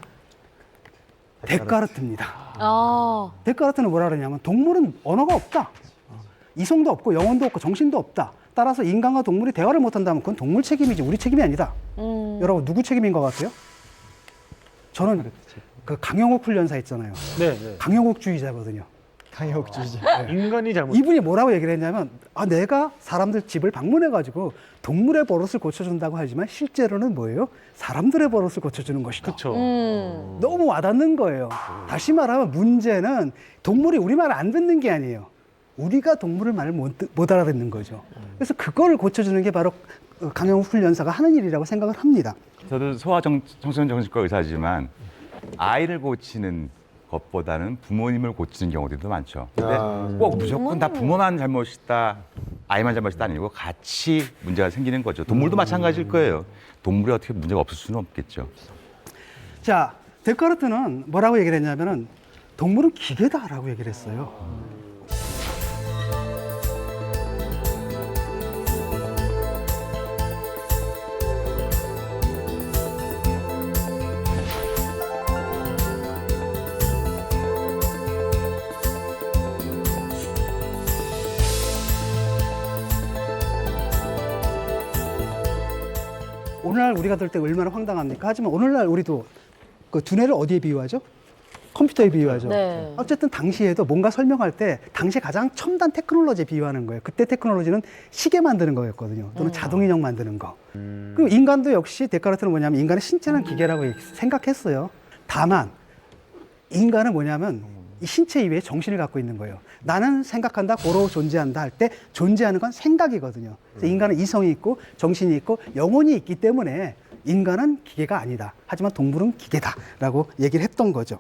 데카르트입니다. 데카르트는 뭐라 그러냐면 동물은 언어가 없다. 이성도 없고 영혼도 없고 정신도 없다. 따라서 인간과 동물이 대화를 못한다면 그건 동물 책임이지 우리 책임이 아니다. 여러분 누구 책임인 것 같아요? 저는 그 강영욱 훈련사 있잖아요. 네. 강영욱주의자거든요. 인간이 잘못. 이분이 뭐라고 얘기를 했냐면 내가 사람들 집을 방문해가지고 동물의 버릇을 고쳐준다고 하지만 실제로는 뭐예요? 사람들의 버릇을 고쳐주는 것이다. 그렇죠. 너무 와닿는 거예요. 다시 말하면 문제는 동물이 우리 말을 안 듣는 게 아니에요. 우리가 동물의 말을 못 알아듣는 거죠. 그래서 그걸 고쳐주는 게 바로 강영욱 훈련사가 하는 일이라고 생각을 합니다. 저도 소아청소년 정신과 의사지만 아이를 고치는 것보다는 부모님을 고치는 경우들도 많죠. 근데 꼭 무조건 다 부모만 잘못이다, 아이만 잘못이다 아니고 같이 문제가 생기는 거죠. 동물도 마찬가지일 거예요. 동물이 어떻게 문제가 없을 수는 없겠죠. 자, 데카르트는 뭐라고 얘기를 했냐면은 동물은 기계다라고 얘기를 했어요. 오늘날 우리가 들 때 얼마나 황당합니까? 하지만 오늘날 우리도 그 두뇌를 어디에 비유하죠? 컴퓨터에 비유하죠. 네. 어쨌든 당시에도 뭔가 설명할 때 당시에 가장 첨단 테크놀로지에 비유하는 거예요. 그때 테크놀로지는 시계 만드는 거였거든요. 또는 자동인형 만드는 거. 그리고 인간도 역시 데카르트는 뭐냐면 인간의 신체는 기계라고 생각했어요. 다만 인간은 뭐냐면 이 신체 이외에 정신을 갖고 있는 거예요. 나는 생각한다, 고로 존재한다 할 때 존재하는 건 생각이거든요. 그래서 인간은 이성이 있고 정신이 있고 영혼이 있기 때문에 인간은 기계가 아니다. 하지만 동물은 기계다라고 얘기를 했던 거죠.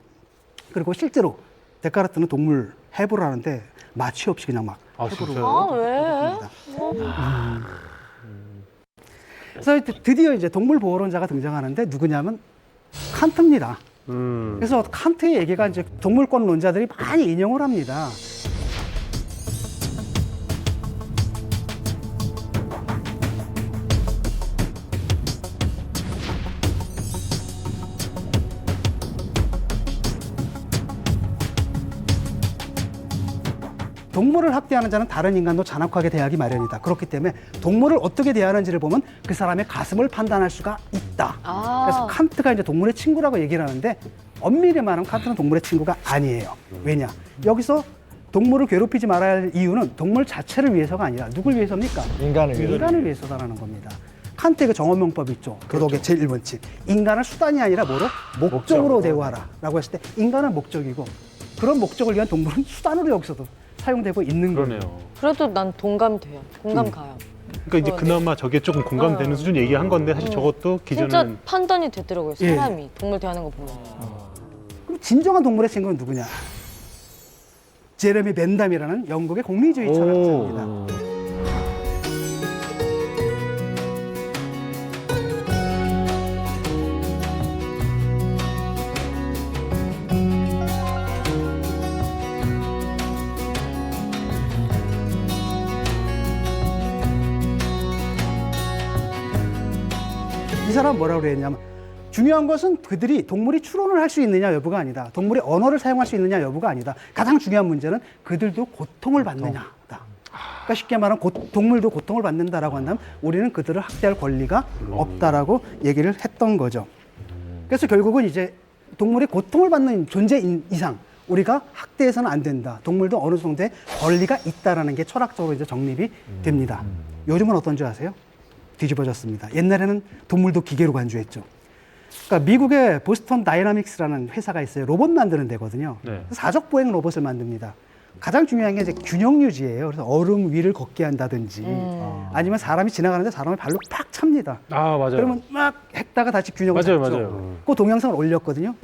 그리고 실제로 데카르트는 동물 해부를 하는데 마취 없이 그냥 막 아, 해부를 진짜요? 아, 왜? 합니다. 그래서 드디어 이제 동물 보호론자가 등장하는데 누구냐면 칸트입니다. 그래서 칸트의 얘기가 이제 동물권론자들이 많이 인용을 합니다. 동물을 학대하는 자는 다른 인간도 잔혹하게 대하기 마련이다. 그렇기 때문에 동물을 어떻게 대하는지를 보면 그 사람의 가슴을 판단할 수가 있다. 아. 그래서 칸트가 이제 동물의 친구라고 얘기를 하는데 엄밀히 말하면 칸트는 동물의 친구가 아니에요. 왜냐? 여기서 동물을 괴롭히지 말아야 할 이유는 동물 자체를 위해서가 아니라 누굴 위해서입니까? 인간을 위해서다라는 겁니다. 칸트의 그 정언명법이 있죠. 도덕의 제1원칙. 인간을 수단이 아니라 뭐로? 목적으로 대우하라. 라고 했을 때 인간은 목적이고 그런 목적을 위한 동물은 수단으로 여기서도 사용되고 있는 거예요. 그러네요. 그래도 난 동감돼요. 공감 가요. 그러니까 이제 그나마 저게 조금 공감되는 수준 얘기한 건데 사실 저것도 기존은 진짜 판단이 되더라고요. 예. 사람이 동물 대하는 거 보면. 그럼 진정한 동물의 친구는 누구냐? 제레미 벤담이라는 영국의 공리주의 철학자입니다. 이 사람은 뭐라고 그랬냐면 중요한 것은 그들이 동물이 추론을 할 수 있느냐 여부가 아니다. 동물의 언어를 사용할 수 있느냐 여부가 아니다. 가장 중요한 문제는 그들도 고통을 받느냐다. 그러니까 쉽게 말하면 동물도 고통을 받는다라고 한다면 우리는 그들을 학대할 권리가 없다라고 얘기를 했던 거죠. 그래서 결국은 이제 동물이 고통을 받는 존재인 이상 우리가 학대해서는 안 된다. 동물도 어느 정도의 권리가 있다라는 게 철학적으로 이제 정립이 됩니다. 요즘은 어떤 줄 아세요? 뒤집어졌습니다. 옛날에는 동물도 기계로 간주했죠. 그러니까 미국의 보스턴 다이나믹스라는 회사가 있어요. 로봇 만드는 데거든요. 네. 사적 보행 로봇을 만듭니다. 가장 중요한 게 이제 균형 유지예요. 그래서 얼음 위를 걷게 한다든지 아니면 사람이 지나가는데 사람을 발로 팍 찹니다. 아 맞아요. 그러면 막 했다가 다시 균형을 맞아요, 잡죠. 맞아요. 그 동영상을 올렸거든요.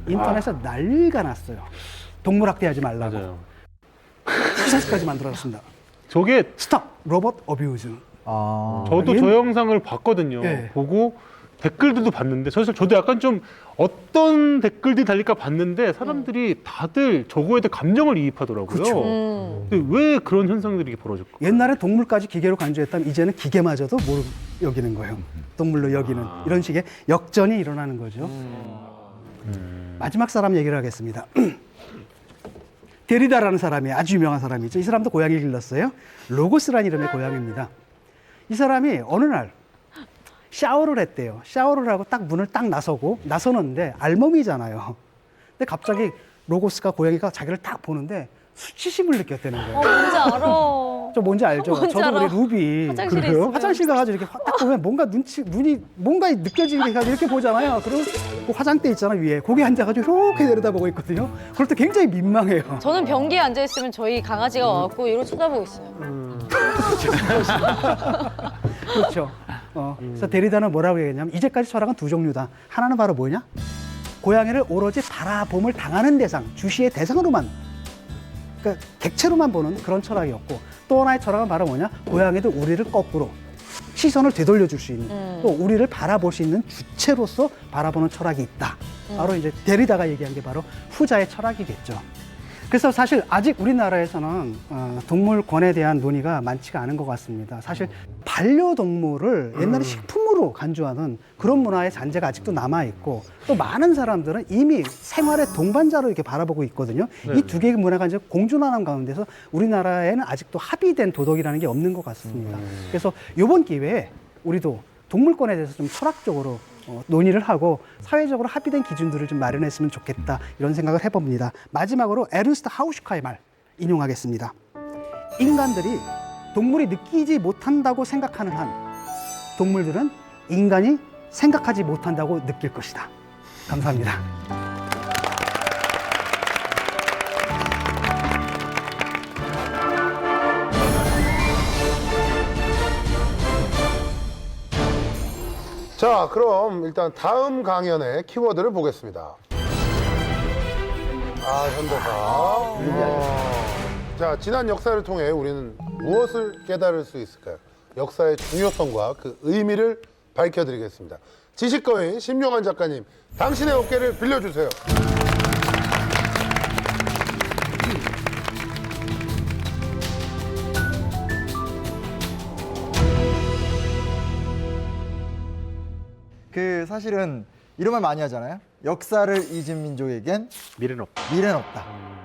인터넷에 난리가 났어요. 동물 학대하지 말라고. 맞아요. 수사까지 만들어놨습니다. 저게 스톱 로봇 어뷰즈. 저도 저 영상을 봤거든요. 예. 보고 댓글들도 봤는데 사실 저도 약간 좀 어떤 댓글들이 달릴까 봤는데 사람들이 다들 저거에 대해 감정을 이입하더라고요. 그쵸. 근데 왜 그런 현상들이 이렇게 벌어질까? 옛날에 동물까지 기계로 간주했다면 이제는 기계마저도 모르 여기는 거예요. 동물로 여기는 이런 식의 역전이 일어나는 거죠. 마지막 사람 얘기를 하겠습니다. 데리다라는 사람이 아주 유명한 사람이죠. 이 사람도 고양이를 길렀어요. 로고스라는 이름의 고양이입니다. 이 사람이 어느 날 샤워를 했대요. 샤워를 하고 딱 문을 딱 나서는데 알몸이잖아요. 근데 갑자기 로고스가 고양이가 자기를 딱 보는데 수치심을 느꼈다는 거예요. 뭔지 알아. 저 뭔지 알죠? 뭔지 저도 알아. 우리 루비 화장실에 있으면. 화장실 가가지고 이렇게 딱 보면 뭔가 눈이 뭔가 느껴지게 해가지고 이렇게 보잖아요. 그리고 그 화장대 있잖아 위에 거기 앉아가지고 이렇게 내려다보고 있거든요. 그럴 때 굉장히 민망해요. 저는 변기에 앉아 있으면 저희 강아지가 와갖고 이러고 쳐다보고 있어요. 그렇죠. 그래서 데리다는 뭐라고 얘기했냐면 이제까지 철학은 두 종류다. 하나는 바로 뭐냐? 고양이를 오로지 바라봄을 당하는 대상, 주시의 대상으로만 그러니까 객체로만 보는 그런 철학이었고 또 하나의 철학은 바로 뭐냐? 고양이도 우리를 거꾸로 시선을 되돌려 줄 수 있는 또 우리를 바라볼 수 있는 주체로서 바라보는 철학이 있다. 바로 이제 데리다가 얘기한 게 바로 후자의 철학이겠죠. 그래서 사실 아직 우리나라에서는 동물권에 대한 논의가 많지가 않은 것 같습니다. 사실 반려동물을 옛날에 식품으로 간주하는 그런 문화의 잔재가 아직도 남아있고 또 많은 사람들은 이미 생활의 동반자로 이렇게 바라보고 있거든요. 이 두 개의 문화가 이제 공존하는 가운데서 우리나라에는 아직도 합의된 도덕이라는 게 없는 것 같습니다. 그래서 이번 기회에 우리도 동물권에 대해서 좀 철학적으로 논의를 하고 사회적으로 합의된 기준들을 좀 마련했으면 좋겠다 이런 생각을 해봅니다. 마지막으로 에른스트 하우슈카의 말 인용하겠습니다. 인간들이 동물이 느끼지 못한다고 생각하는 한 동물들은 인간이 생각하지 못한다고 느낄 것이다. 감사합니다. 자, 그럼 일단 다음 강연의 키워드를 보겠습니다. 현대사. 자, 지난 역사를 통해 우리는 무엇을 깨달을 수 있을까요? 역사의 중요성과 그 의미를 밝혀드리겠습니다. 지식거인 심용환 작가님, 당신의 어깨를 빌려주세요. 그 사실은 이런 말 많이 하잖아요. 역사를 잊은 민족에겐 미래는 없다. 미래는 없다.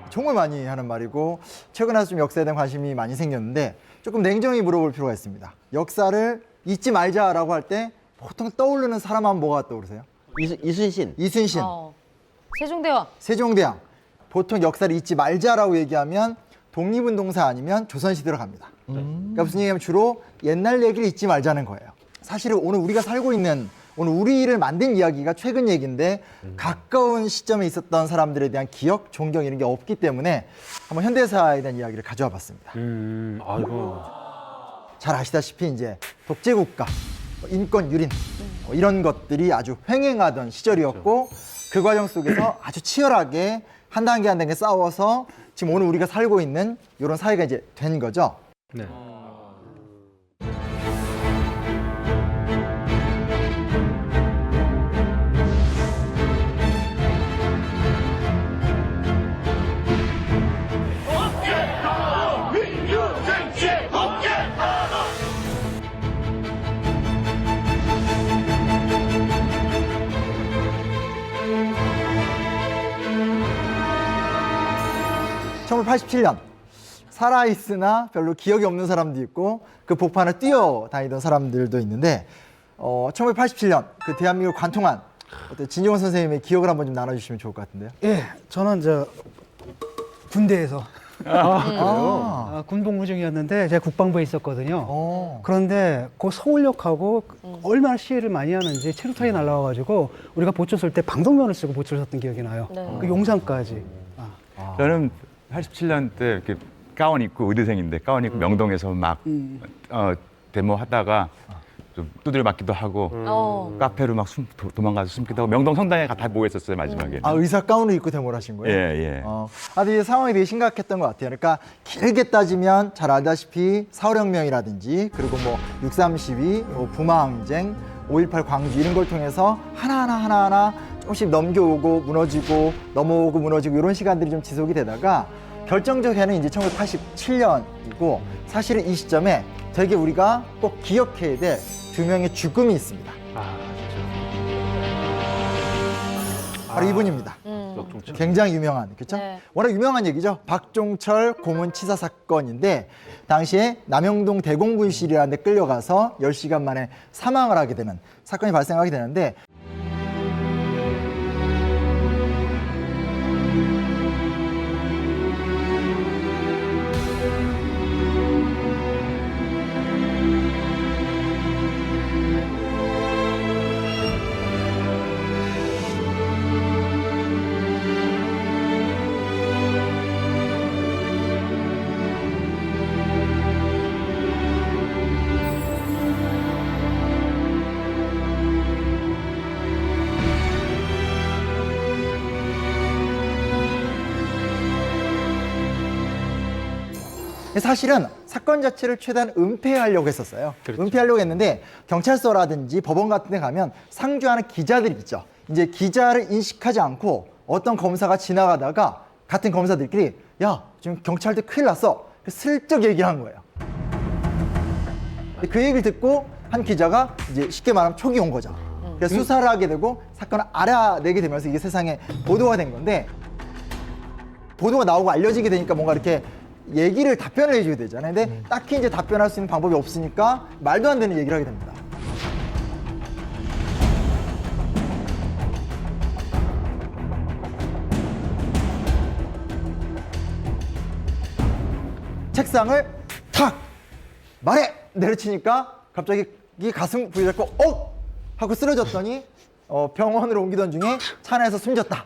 정말 많이 하는 말이고 최근 와서 좀 역사에 대한 관심이 많이 생겼는데 조금 냉정히 물어볼 필요가 있습니다. 역사를 잊지 말자라고 할 때 보통 떠오르는 사람 하면 뭐가 떠오르세요? 이순신. 이순신, 세종대왕. 세종대왕. 보통 역사를 잊지 말자라고 얘기하면 독립운동사 아니면 조선시대로 갑니다. 그러니까 무슨 얘기냐면 주로 옛날 얘기를 잊지 말자는 거예요. 사실은 오늘 우리가 살고 있는 오늘 우리를 만든 이야기가 최근 얘기인데 가까운 시점에 있었던 사람들에 대한 기억, 존경 이런 게 없기 때문에 한번 현대사에 대한 이야기를 가져와 봤습니다. 아이고. 잘 아시다시피 이제 독재국가, 인권 유린 이런 것들이 아주 횡행하던 시절이었고 그 과정 속에서 아주 치열하게 한 단계 한 단계 싸워서 지금 오늘 우리가 살고 있는 이런 사회가 이제 된 거죠. 네. (1987년) 살아있으나 별로 기억이 없는 사람도 있고 그 복판을 뛰어다니던 사람들도 있는데 1987년 그 대한민국을 관통한 어떤 진정원 선생님의 기억을 한번 좀 나눠주시면 좋을 것 같은데요. 예, 저는 군대에서 군복무 중이었는데 제가 국방부에 있었거든요. 그런데 그 서울역하고 얼마나 시위를 많이 하는지 체류탄이 날라와가지고 우리가 보초 쏠 때 방독면을 쓰고 보초를 썼던 기억이 나요. 네. 그 용산까지. 저는 87년 때 이렇게 가운 입고 의대생인데 가운 입고 명동에서 막 데모하다가 좀 두드려 맞기도 하고 카페로 막 도망가서 숨기도 하고 명동 성당에 다 모였었어요 마지막에. 아, 의사 가운을 입고 데모를 하신 거예요? 예. 근데 상황이 되게 심각했던 것 같아요. 그러니까 길게 따지면 잘 알다시피 4.5혁명이라든지 그리고 뭐 6.3 시위, 뭐 부마항쟁, 5.18 광주 이런 걸 통해서 하나하나 조금씩 넘겨오고 무너지고 넘어오고 무너지고 이런 시간들이 좀 지속이 되다가 결정적 해는 이제 1987년이고 사실은 이 시점에 되게 우리가 꼭 기억해야 될 두 명의 죽음이 있습니다. 바로 이분입니다. 굉장히 유명한, 그렇죠? 네. 워낙 유명한 얘기죠. 박종철 고문 치사 사건인데 당시에 남영동 대공분실이라는 데 끌려가서 10시간 만에 사망을 하게 되는 사건이 발생하게 되는데 사실은 사건 자체를 최대한 은폐하려고 했었어요. 그렇죠. 은폐하려고 했는데 경찰서라든지 법원 같은 데 가면 상주하는 기자들이 있죠. 이제 기자를 인식하지 않고 어떤 검사가 지나가다가 같은 검사들끼리 야, 지금 경찰들 큰일 났어. 슬쩍 얘기한 거예요. 그 얘기를 듣고 한 기자가 이제 쉽게 말하면 촉이 온 거죠. 그래서 수사를 하게 되고 사건을 알아내게 되면서 이게 세상에 보도가 된 건데 보도가 나오고 알려지게 되니까 뭔가 이렇게 얘기를 답변을 해줘야 되잖아요. 근데 딱히 이제 답변할 수 있는 방법이 없으니까 말도 안 되는 얘기를 하게 됩니다. 책상을 탁 말해 내려치니까 갑자기 이 가슴 부여잡고 하고 쓰러졌더니 병원으로 옮기던 중에 차 안에서 숨졌다.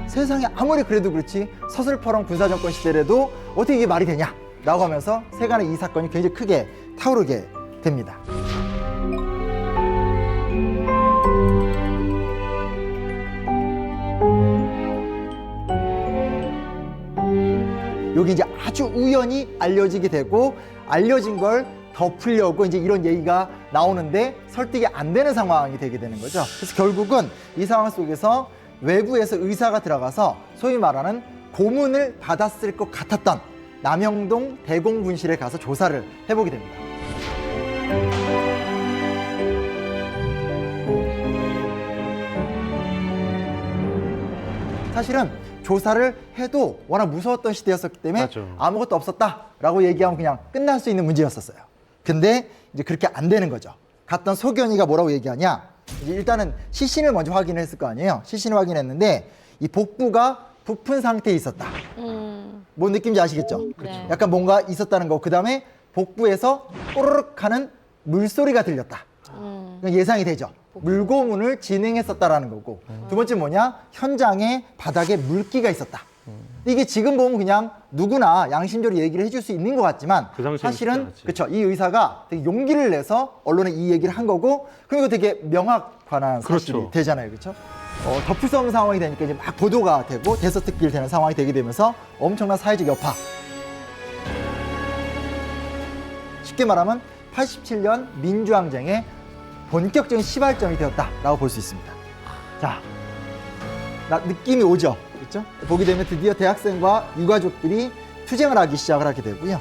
세상에 아무리 그래도 그렇지 서슬퍼런 군사정권 시대라도 어떻게 이게 말이 되냐 라고 하면서 세간의 이 사건이 굉장히 크게 타오르게 됩니다. 여기 이제 아주 우연히 알려지게 되고 알려진 걸 덮으려고 이제 이런 얘기가 나오는데 설득이 안 되는 상황이 되게 되는 거죠. 그래서 결국은 이 상황 속에서 외부에서 의사가 들어가서 소위 말하는 고문을 받았을 것 같았던 남영동 대공분실에 가서 조사를 해보게 됩니다. 사실은 조사를 해도 워낙 무서웠던 시대였었기 때문에 맞아. 아무것도 없었다라고 얘기하면 그냥 끝날 수 있는 문제였었어요. 근데 이제 그렇게 안 되는 거죠. 갔던 소견이가 뭐라고 얘기하냐? 이제 일단은 시신을 먼저 확인을 했을 거 아니에요. 시신을 확인했는데 이 복부가 부푼 상태에 있었다. 뭔 느낌인지 아시겠죠? 네. 약간 뭔가 있었다는 거. 그 다음에 복부에서 꼬르륵 하는 물소리가 들렸다. 예상이 되죠. 물고문을 진행했었다라는 거고. 두 번째 뭐냐? 현장에 바닥에 물기가 있었다. 이게 지금 보면 그냥 누구나 양심적으로 얘기를 해줄 수 있는 것 같지만 그 당시에는 사실은 쉽지 그렇죠. 이 의사가 되게 용기를 내서 언론에 이 얘기를 한 거고 그리고 되게 명확관한 사실이 그렇죠. 되잖아요. 그렇죠? 덮을 수 없는 상황이 되니까 이제 막 보도가 되고 대서특필 되는 상황이 되게 되면서 엄청난 사회적 여파. 쉽게 말하면 87년 민주항쟁의 본격적인 시발점이 되었다라고 볼 수 있습니다. 자, 느낌이 오죠? 그렇죠? 보게 되면 드디어 대학생과 유가족들이 투쟁을 하기 시작을 하게 되고요.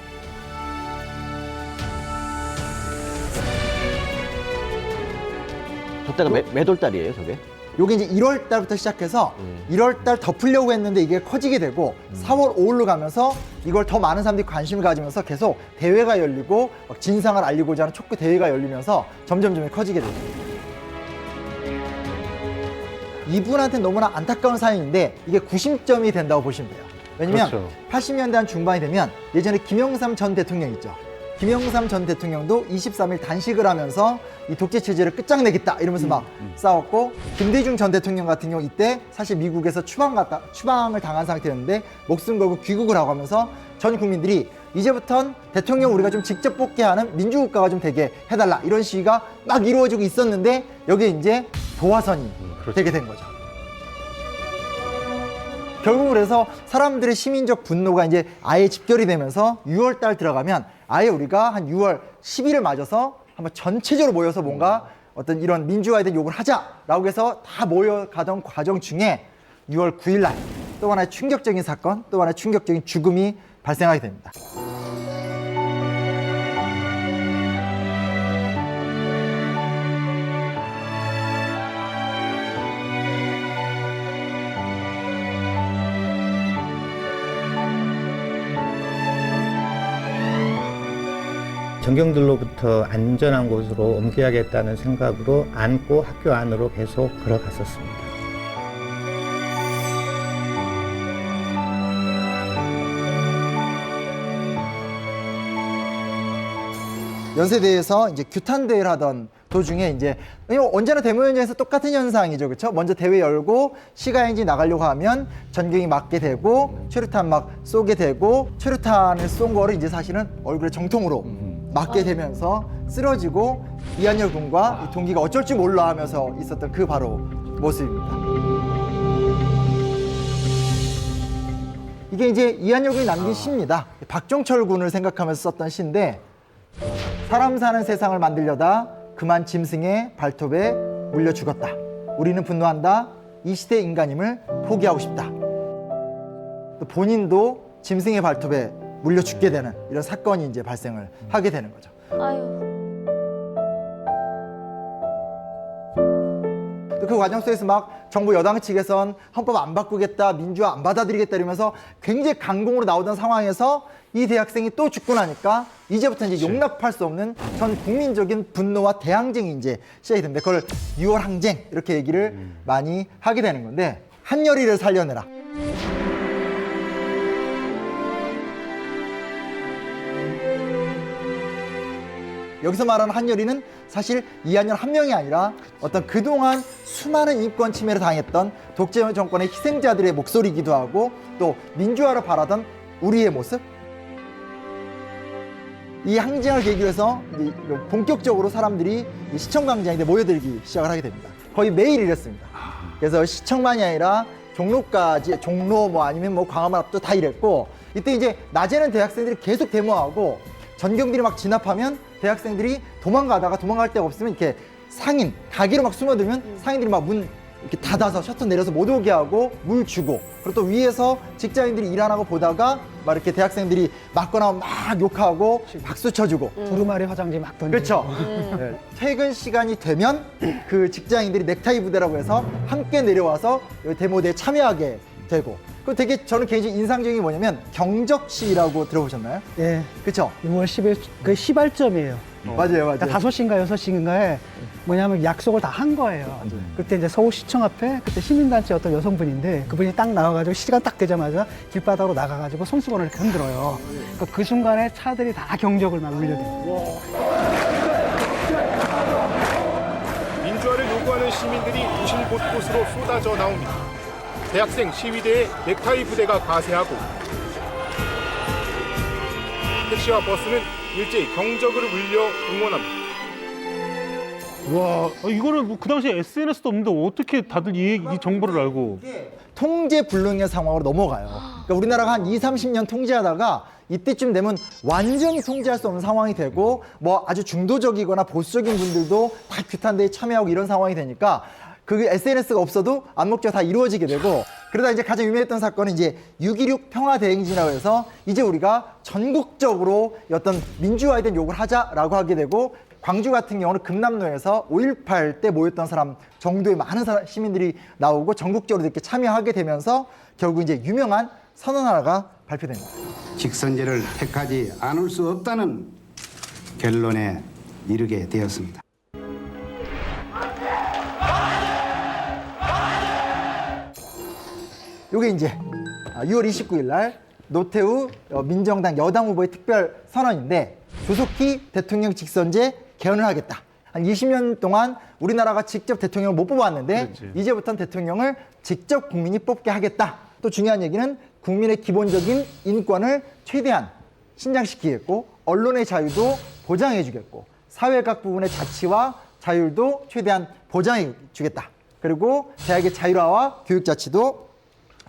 저때가 몇 월 달이에요, 저게? 요게 이제 1월 달부터 시작해서 1월 달 덮으려고 했는데 이게 커지게 되고 4월 5일로 가면서 이걸 더 많은 사람들이 관심을 가지면서 계속 대회가 열리고 막 진상을 알리고자 하는 촉구 대회가 열리면서 점점 커지게 되죠. 이분한테 너무나 안타까운 사연인데 이게 구심점이 된다고 보시면 돼요. 왜냐면 그렇죠. 80년대 한 중반이 되면 예전에 김영삼 전 대통령 있죠. 김영삼 전 대통령도 23일 단식을 하면서 이 독재 체제를 끝장내겠다 이러면서 막 싸웠고 김대중 전 대통령 같은 경우 이때 사실 미국에서 추방을 당한 상태였는데 목숨 걸고 귀국을 하고 하면서 전 국민들이 이제부턴 대통령 우리가 좀 직접 뽑게 하는 민주국가가 좀 되게 해달라 이런 시위가 막 이루어지고 있었는데 여기에 이제 도화선이 그렇죠. 되게 된 거죠. 결국 그래서 사람들의 시민적 분노가 이제 아예 집결이 되면서 6월 달 들어가면 아예 우리가 한 6월 10일을 맞아서 한번 전체적으로 모여서 뭔가 어떤 이런 민주화에 대한 요구를 하자라고 해서 다 모여가던 과정 중에 6월 9일 날 또 하나의 충격적인 사건, 또 하나의 충격적인 죽음이 발생하게 됩니다. 전경들로부터 안전한 곳으로 옮겨야겠다는 생각으로 안고 학교 안으로 계속 걸어갔었습니다. 연세대에서 이제 규탄대회를 하던 도중에 이제 언제나 데모현장에서 똑같은 현상이죠, 그렇죠? 먼저 대회 열고 시가행진 나가려고 하면 전경이 맞게 되고 최루탄 막 쏘게 되고 최루탄을 쏜 거를 이제 사실은 얼굴에 정통으로 맞게 되면서 쓰러지고 이한열 군과 이 동기가 어쩔 줄 몰라 하면서 있었던 그 바로 모습입니다. 이게 이제 이한열 군이 남긴 시입니다. 박종철 군을 생각하면서 썼던 시인데 사람 사는 세상을 만들려다 그만 짐승의 발톱에 물려 죽었다. 우리는 분노한다. 이 시대 인간임을 포기하고 싶다. 또 본인도 짐승의 발톱에 물려 죽게 되는 이런 사건이 이제 발생을 하게 되는 거죠. 아유. 그 과정 속에서 막 정부 여당 측에선 헌법 안 바꾸겠다, 민주화 안 받아들이겠다 이러면서 굉장히 강공으로 나오던 상황에서 이 대학생이 또 죽고 나니까 이제부터 이제 용납할 수 없는 전 국민적인 분노와 대항쟁이 이제 시작이 됩니다. 그걸 6월 항쟁 이렇게 얘기를 많이 하게 되는 건데 한여리를 살려내라. 여기서 말하는 한여린은 사실 이한열 한 명이 아니라 어떤 그동안 수많은 인권 침해를 당했던 독재 정권의 희생자들의 목소리이기도 하고 또 민주화를 바라던 우리의 모습, 이 항쟁을 계기로 해서 이제 본격적으로 사람들이 이 시청광장에 모여들기 시작을 하게 됩니다. 거의 매일 이랬습니다. 그래서 시청만이 아니라 종로까지, 종로 뭐 아니면 뭐 광화문 앞도 다 이랬고, 이때 이제 낮에는 대학생들이 계속 데모하고 전경들이 막 진압하면 대학생들이 도망갈 데가 없으면 이렇게 상인, 가게로 막 숨어들면 상인들이 막 문 이렇게 닫아서 셔터 내려서 못 오게 하고 물 주고, 그리고 또 위에서 직장인들이 일 안 하고 보다가 막 이렇게 대학생들이 맞거나 막 욕하고 박수 쳐주고. 두루마리 화장지 막 던지고. 그렇죠. 네. 퇴근 시간이 되면 그 직장인들이 넥타이 부대라고 해서 함께 내려와서 이 데모대에 참여하게 되고. 그 되게 저는 개인적으로 인상적인 게 뭐냐면 경적시라고 들어보셨나요? 예. 그렇죠. 6월 10일 그 시발점이에요. 맞아요, 맞아요. 그러니까 5시인가 6시인가에 뭐냐면 약속을 다 한 거예요. 그때 이제 서울시청 앞에 그때 시민단체 어떤 여성분인데 그분이 딱 나와가지고 시간 딱 되자마자 길바닥으로 나가가지고 손수건을 이렇게 흔들어요. 그러니까 그 순간에 차들이 다 경적을 막 울려대요. 민주화를 요구하는 시민들이 도심 곳곳으로 쏟아져 나옵니다. 대학생 시위대에 넥타이 부대가 가세하고 택시와 버스는 일제히 경적을 울려 응원합니다. 와, 이거는 뭐 그 당시에 SNS도 없는데 어떻게 다들 이 정보를 알고? 통제 불능의 상황으로 넘어가요. 그러니까 우리나라가 한 20, 30년 통제하다가 이때쯤 되면 완전히 통제할 수 없는 상황이 되고 뭐 아주 중도적이거나 보수적인 분들도 다 규탄대에 참여하고 이런 상황이 되니까 그 SNS가 없어도 암묵적으로 다 이루어지게 되고, 그러다 이제 가장 유명했던 사건은 이제 6.16 평화대행진이라고 해서 이제 우리가 전국적으로 어떤 민주화에 대한 요구를 하자라고 하게 되고, 광주 같은 경우는 금남로에서 5.18 때 모였던 사람 정도의 많은 시민들이 나오고 전국적으로 이렇게 참여하게 되면서 결국 이제 유명한 선언 하나가 발표됩니다. 직선제를 택하지 않을 수 없다는 결론에 이르게 되었습니다. 요게 이제 6월 29일 날 노태우 민정당 여당 후보의 특별 선언인데, 조속히 대통령 직선제 개헌을 하겠다. 한 20년 동안 우리나라가 직접 대통령을 못 뽑았는데 그렇지. 이제부터는 대통령을 직접 국민이 뽑게 하겠다. 또 중요한 얘기는 국민의 기본적인 인권을 최대한 신장시키겠고, 언론의 자유도 보장해 주겠고, 사회 각 부분의 자치와 자율도 최대한 보장해 주겠다. 그리고 대학의 자율화와 교육 자치도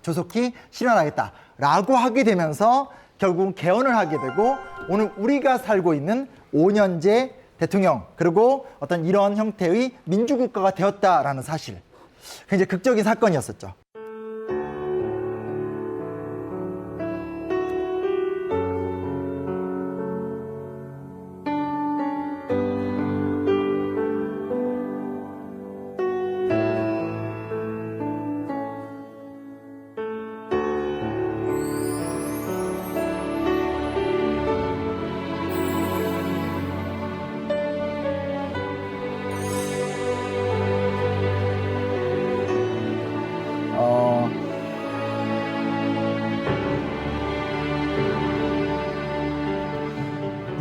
조속히 실현하겠다라고 하게 되면서 결국은 개헌을 하게 되고, 오늘 우리가 살고 있는 5년제 대통령, 그리고 어떤 이런 형태의 민주국가가 되었다라는 사실, 굉장히 극적인 사건이었었죠.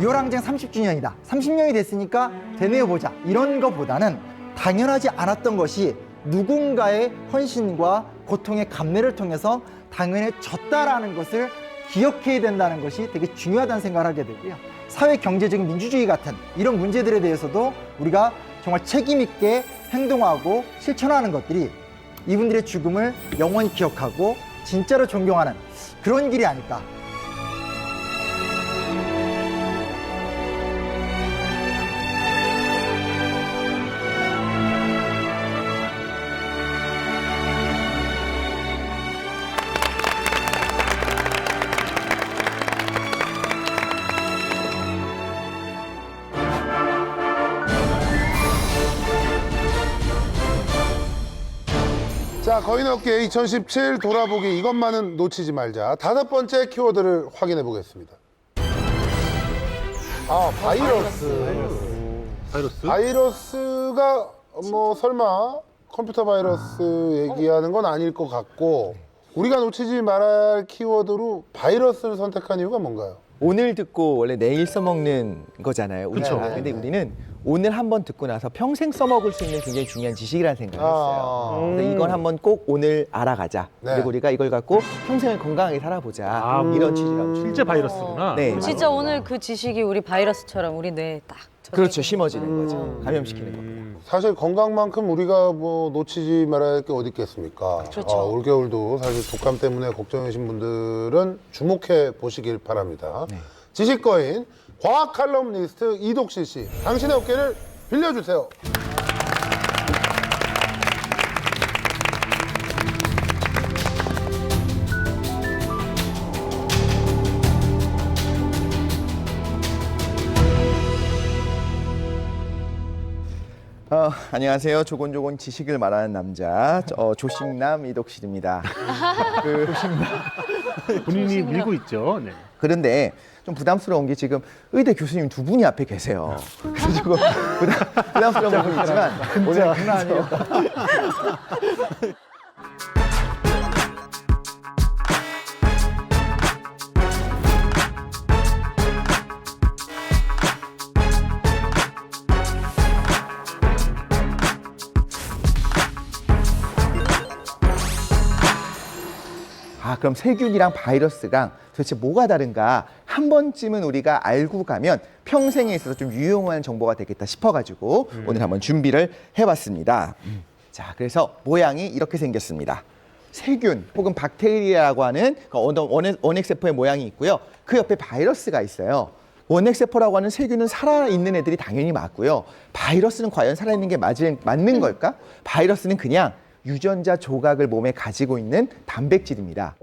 유월항쟁 30주년이다. 30년이 됐으니까 되뇌어보자. 이런 것보다는 당연하지 않았던 것이 누군가의 헌신과 고통의 감내를 통해서 당연해졌다라는 것을 기억해야 된다는 것이 되게 중요하다는 생각을 하게 되고요. 사회 경제적인 민주주의 같은 이런 문제들에 대해서도 우리가 정말 책임 있게 행동하고 실천하는 것들이 이분들의 죽음을 영원히 기억하고 진짜로 존경하는 그런 길이 아닐까. 자, 거인업계 2017 돌아보기, 이것만은 놓치지 말자. 5번째 키워드를 확인해 보겠습니다. 바이러스. 바이러스가 뭐 설마 컴퓨터 바이러스 얘기하는 건 아닐 것 같고, 우리가 놓치지 말아야 할 키워드로 바이러스를 선택한 이유가 뭔가요? 오늘 듣고 원래 내일 써먹는 거잖아요. 그쵸. 우리가. 근데 우리는 오늘 한번 듣고 나서 평생 써먹을 수 있는 굉장히 중요한 지식이라는 생각을 했어요. 그래서 이건 한번 꼭 오늘 알아가자. 네. 그리고 우리가 이걸 갖고 평생을 건강하게 살아보자. 이런 취지라고. 실제 바이러스구나. 네. 진짜 오늘 그 지식이 우리 바이러스처럼 우리 뇌에 딱. 그렇죠. 심어지는 거죠. 감염시키는 겁니다. 사실 건강만큼 우리가 뭐 놓치지 말아야 할 게 어디 있겠습니까? 그렇죠. 올겨울도 사실 독감 때문에 걱정이신 분들은 주목해 보시길 바랍니다. 네. 지식거인 과학 칼럼니스트 이독실 씨, 당신의 어깨를 빌려주세요. 안녕하세요. 조곤조곤 지식을 말하는 남자 조식남 이독실입니다. 본인이 밀고 있죠. 네. 그런데 좀 부담스러운 게 지금 의대 교수님 두 분이 앞에 계세요. 그래서 조금 부담스러운 부분이 있지만 오늘 장난 아니에요. 그럼 세균이랑 바이러스랑 도대체 뭐가 다른가 한 번쯤은 우리가 알고 가면 평생에 있어서 좀 유용한 정보가 되겠다 싶어가지고 오늘 한번 준비를 해봤습니다. 자, 그래서 모양이 이렇게 생겼습니다. 세균 혹은 박테리아라고 하는 원핵세포의 모양이 있고요. 그 옆에 바이러스가 있어요. 원핵세포라고 하는 세균은 살아있는 애들이 당연히 맞고요. 바이러스는 과연 살아있는 게 맞는 걸까? 바이러스는 그냥 유전자 조각을 몸에 가지고 있는 단백질입니다.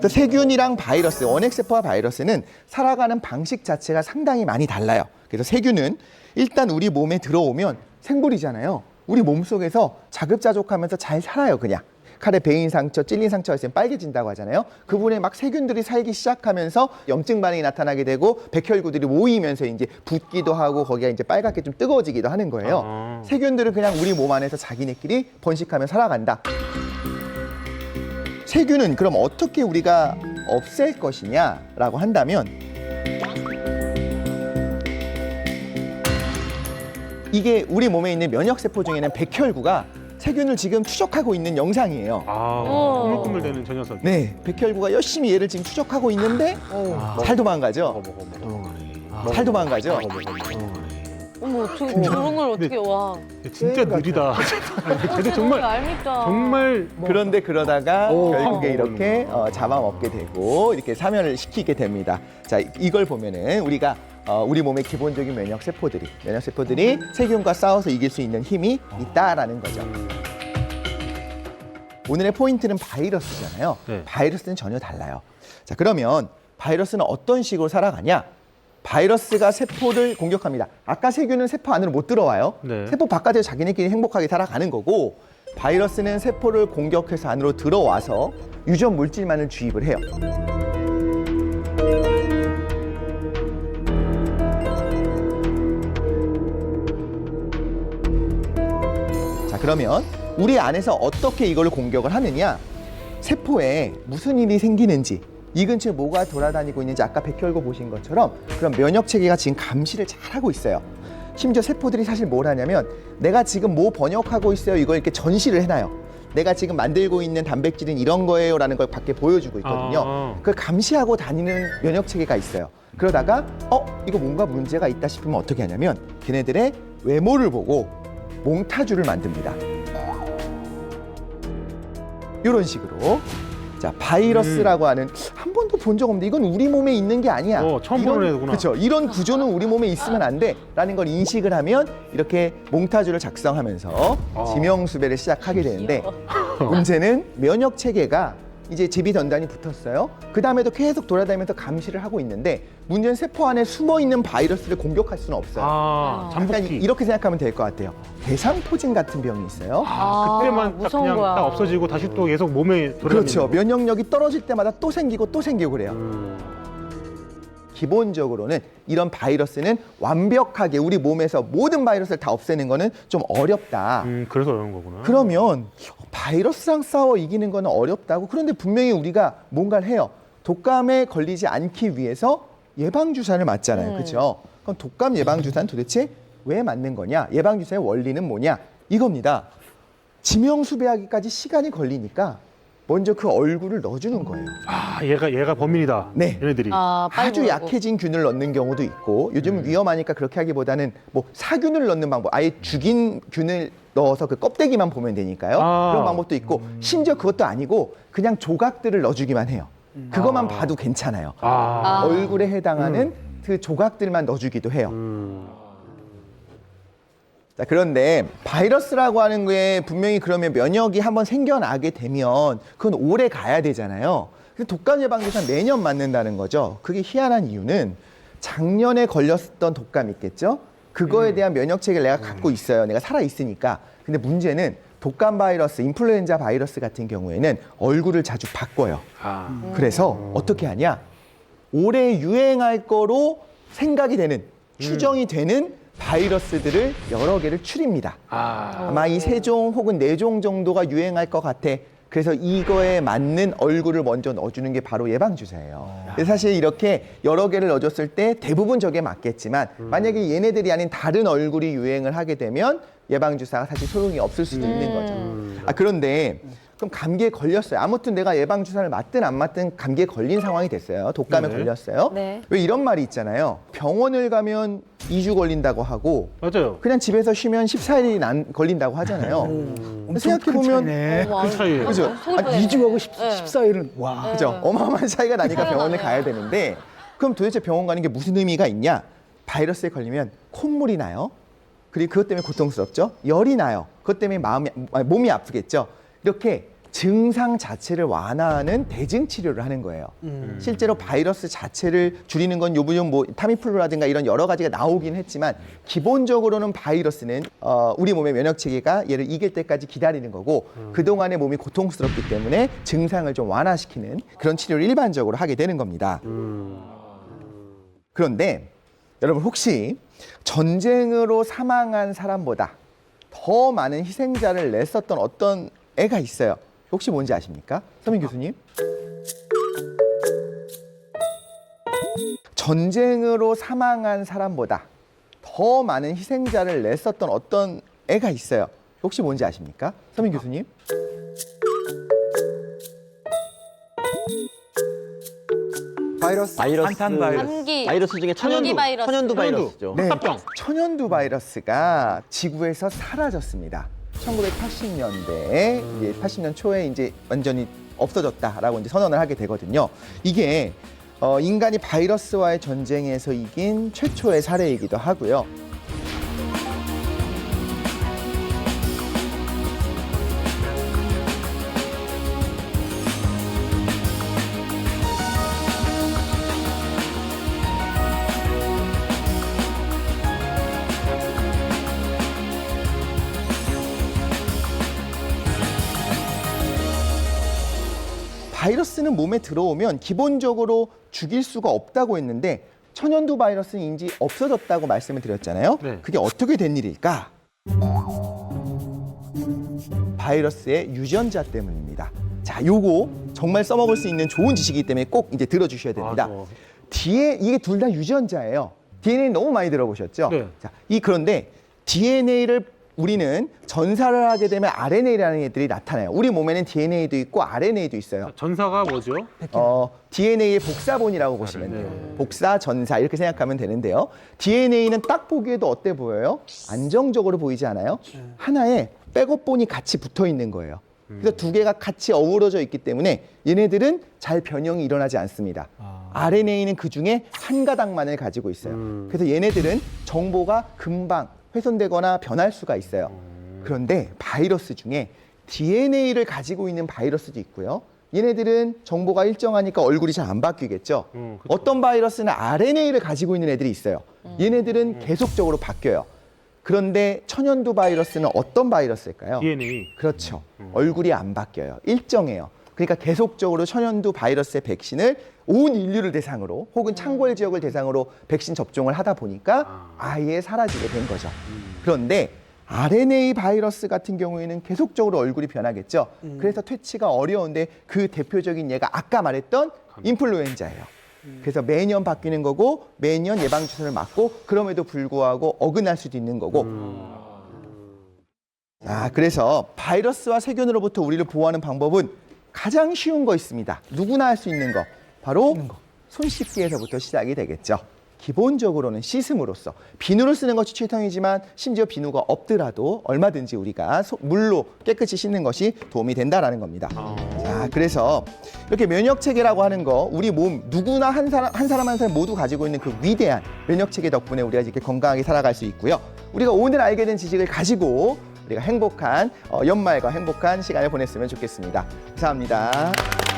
세균이랑 바이러스, 원핵세포와 바이러스는 살아가는 방식 자체가 상당히 많이 달라요. 그래서 세균은 일단 우리 몸에 들어오면 생물이잖아요. 우리 몸속에서 자급자족하면서 잘 살아요, 그냥. 칼에 베인 상처, 찔린 상처가 있으면 빨개진다고 하잖아요. 그 부분에 막 세균들이 살기 시작하면서 염증 반응이 나타나게 되고 백혈구들이 모이면서 이제 붓기도 하고 거기가 이제 빨갛게 좀 뜨거워지기도 하는 거예요. 세균들은 그냥 우리 몸 안에서 자기네끼리 번식하며 살아간다. 세균은 그럼 어떻게 우리가 없앨 것이냐라고 한다면 이게 우리 몸에 있는 면역세포 중에는 백혈구가 세균을 지금 추적하고 있는 영상이에요. 꾸물꾸물대는 저 녀석. 네, 백혈구가 열심히 얘를 지금 추적하고 있는데 잘 도망가죠. 잘 도망가죠. 어머, 저런 걸 어떻게 와. 진짜 느리다. 쟤도 정말 얄밉다. 정말 그런데 그러다가 결국에 이렇게 잡아먹게 되고 이렇게 사면을 시키게 됩니다. 자, 이걸 보면은 우리가 우리 몸의 기본적인 면역세포들이 세균과 싸워서 이길 수 있는 힘이 있다라는 거죠. 오늘의 포인트는 바이러스잖아요. 네. 바이러스는 전혀 달라요. 자, 그러면 바이러스는 어떤 식으로 살아가냐? 바이러스가 세포를 공격합니다. 아까 세균은 세포 안으로 못 들어와요. 네. 세포 바깥에서 자기네끼리 행복하게 살아가는 거고 바이러스는 세포를 공격해서 안으로 들어와서 유전 물질만을 주입을 해요. 자, 그러면 우리 안에서 어떻게 이걸 공격을 하느냐? 세포에 무슨 일이 생기는지 이 근처에 뭐가 돌아다니고 있는지 아까 백혈구 보신 것처럼 그런 면역체계가 지금 감시를 잘하고 있어요. 심지어 세포들이 사실 뭘 하냐면 내가 지금 뭐 번역하고 있어요 이걸 이렇게 전시를 해놔요. 내가 지금 만들고 있는 단백질은 이런 거예요 라는 걸 밖에 보여주고 있거든요. 그걸 감시하고 다니는 면역체계가 있어요. 그러다가 이거 뭔가 문제가 있다 싶으면 어떻게 하냐면 걔네들의 외모를 보고 몽타주를 만듭니다. 이런 식으로. 자, 바이러스라고 하는 한 번도 본 적 없는데 이건 우리 몸에 있는 게 아니야. 처음 보는 애구나. 그렇죠. 이런 구조는 우리 몸에 있으면 안 돼라는 걸 인식을 하면 이렇게 몽타주를 작성하면서 지명수배를 시작하게 되는데 문제는 면역 체계가 이제 제비전단이 붙었어요. 그 다음에도 계속 돌아다니면서 감시를 하고 있는데 문제는 세포 안에 숨어 있는 바이러스를 공격할 수는 없어요. 약간 이렇게 생각하면 될 것 같아요. 대상포진 같은 병이 있어요. 그때만 딱 그냥 거야. 딱 없어지고 다시 또 계속 몸에 돌아다니는 그렇죠. 거. 면역력이 떨어질 때마다 또 생기고 그래요. 기본적으로는 이런 바이러스는 완벽하게 우리 몸에서 모든 바이러스를 다 없애는 거는 좀 어렵다. 그래서 어려운 거구나. 그러면 바이러스랑 싸워 이기는 거는 어렵다고. 그런데 분명히 우리가 뭔가를 해요. 독감에 걸리지 않기 위해서 예방주사를 맞잖아요. 그렇죠? 그럼 독감 예방주사는 도대체 왜 맞는 거냐? 예방주사의 원리는 뭐냐? 이겁니다. 지명수배하기까지 시간이 걸리니까 먼저 그 얼굴을 넣어주는 거예요. 아, 얘가 범인이다. 네. 얘네들이. 아주 약해진 균을 넣는 경우도 있고 요즘 위험하니까 그렇게 하기보다는 뭐 사균을 넣는 방법, 아예 죽인 균을 넣어서 그 껍데기만 보면 되니까요. 그런 방법도 있고 심지어 그것도 아니고 그냥 조각들을 넣어주기만 해요. 그것만 봐도 괜찮아요. 얼굴에 해당하는 그 조각들만 넣어주기도 해요. 자, 그런데 바이러스라고 하는 게 분명히 그러면 면역이 한번 생겨나게 되면 그건 오래 가야 되잖아요. 근데 독감 예방주사 매년 맞는다는 거죠. 그게 희한한 이유는 작년에 걸렸던 독감 있겠죠? 그거에 대한 면역 체계를 내가 갖고 있어요. 내가 살아 있으니까. 근데 문제는 독감 바이러스, 인플루엔자 바이러스 같은 경우에는 얼굴을 자주 바꿔요. 그래서 어떻게 하냐? 올해 유행할 거로 생각이 되는, 추정이 되는 바이러스들을 여러 개를 추립니다. 아마 이 3종 혹은 4종 정도가 유행할 것 같아. 그래서 이거에 맞는 얼굴을 먼저 넣어주는 게 바로 예방주사예요. 그래서 사실 이렇게 여러 개를 넣어줬을 때 대부분 저게 맞겠지만 만약에 얘네들이 아닌 다른 얼굴이 유행을 하게 되면 예방주사가 사실 소용이 없을 수도 있는 거죠. 그런데 그럼 감기에 걸렸어요. 아무튼 내가 예방주사를 맞든 안 맞든 감기에 걸린 상황이 됐어요. 독감에 걸렸어요. 왜 이런 말이 있잖아요. 병원을 가면 2주 걸린다고 하고 맞아요. 그냥 집에서 쉬면 14일이 안 걸린다고 하잖아요. 생각해보면 큰 차이예요. 그죠? 2주하고 14일은 와. 그죠? 어마어마한 차이가 나니까 병원을 가야 되는데 그럼 도대체 병원 가는 게 무슨 의미가 있냐? 바이러스에 걸리면 콧물이 나요. 그리고 그것 때문에 고통스럽죠. 열이 나요. 그것 때문에 몸이 아프겠죠. 이렇게 증상 자체를 완화하는 대증 치료를 하는 거예요. 실제로 바이러스 자체를 줄이는 건 요즘 뭐 타미플루라든가 이런 여러 가지가 나오긴 했지만 기본적으로는 바이러스는 우리 몸의 면역 체계가 얘를 이길 때까지 기다리는 거고 그동안에 몸이 고통스럽기 때문에 증상을 좀 완화시키는 그런 치료를 일반적으로 하게 되는 겁니다. 그런데 여러분 혹시 전쟁으로 사망한 사람보다 더 많은 희생자를 냈었던 어떤 애가 있어요. 혹시 뭔지 아십니까? 서민 교수님? 전쟁으로 사망한 사람보다 더 많은 희생자를 냈었던 어떤 애가 있어요. 혹시 뭔지 아십니까? 서민 교수님? 바이러스. 한탄 바이러스. 감기. 바이러스 중에 감기 바이러스. 천연두 바이러스죠. 네, 천연두 바이러스가 지구에서 사라졌습니다. 1980년대에 이제 80년 초에 이제 완전히 없어졌다라고 이제 선언을 하게 되거든요. 이게 인간이 바이러스와의 전쟁에서 이긴 최초의 사례이기도 하고요. 바이러스는 몸에 들어오면 기본적으로 죽일 수가 없다고 했는데 천연두 바이러스는 이제 없어졌다고 말씀을 드렸잖아요. 네. 그게 어떻게 된 일일까? 바이러스의 유전자 때문입니다. 자, 요거 정말 써먹을 수 있는 좋은 지식이기 때문에 꼭 이제 들어주셔야 됩니다. 이게 둘 다 유전자예요. DNA 너무 많이 들어보셨죠? 네. 자, 그런데 DNA를 우리는 전사를 하게 되면 RNA라는 애들이 나타나요. 우리 몸에는 DNA도 있고 RNA도 있어요. 전사가 뭐죠? DNA의 복사본이라고 보시면 돼요. 복사, 전사 이렇게 생각하면 되는데요. DNA는 딱 보기에도 어때 보여요? 안정적으로 보이지 않아요? 하나에 백업본이 같이 붙어 있는 거예요. 그래서 두 개가 같이 어우러져 있기 때문에 얘네들은 잘 변형이 일어나지 않습니다. RNA는 그 중에 한 가닥만을 가지고 있어요. 그래서 얘네들은 정보가 금방 훼손되거나 변할 수가 있어요. 그런데 바이러스 중에 DNA를 가지고 있는 바이러스도 있고요. 얘네들은 정보가 일정하니까 얼굴이 잘 안 바뀌겠죠. 어떤 바이러스는 RNA를 가지고 있는 애들이 있어요. 얘네들은 계속적으로 바뀌어요. 그런데 천연두 바이러스는 어떤 바이러스일까요? DNA. 그렇죠. 얼굴이 안 바뀌어요. 일정해요. 그러니까 계속적으로 천연두 바이러스의 백신을 온 인류를 대상으로 혹은 창궐 지역을 대상으로 백신 접종을 하다 보니까 아예 사라지게 된 거죠. 그런데 RNA 바이러스 같은 경우에는 계속적으로 얼굴이 변하겠죠. 그래서 퇴치가 어려운데 그 대표적인 예가 아까 말했던 인플루엔자예요. 그래서 매년 바뀌는 거고 매년 예방주사를 맞고 그럼에도 불구하고 어긋날 수도 있는 거고. 그래서 바이러스와 세균으로부터 우리를 보호하는 방법은 가장 쉬운 거 있습니다. 누구나 할 수 있는 거. 바로 손 씻기에서부터 시작이 되겠죠. 기본적으로는 씻음으로써 비누를 쓰는 것이 최선이지만 심지어 비누가 없더라도 얼마든지 우리가 물로 깨끗이 씻는 것이 도움이 된다라는 겁니다. 자, 그래서 이렇게 면역 체계라고 하는 거 우리 몸 누구나 한 사람 모두 가지고 있는 그 위대한 면역 체계 덕분에 우리가 이렇게 건강하게 살아갈 수 있고요. 우리가 오늘 알게 된 지식을 가지고 우리가 행복한 연말과 행복한 시간을 보냈으면 좋겠습니다. 감사합니다.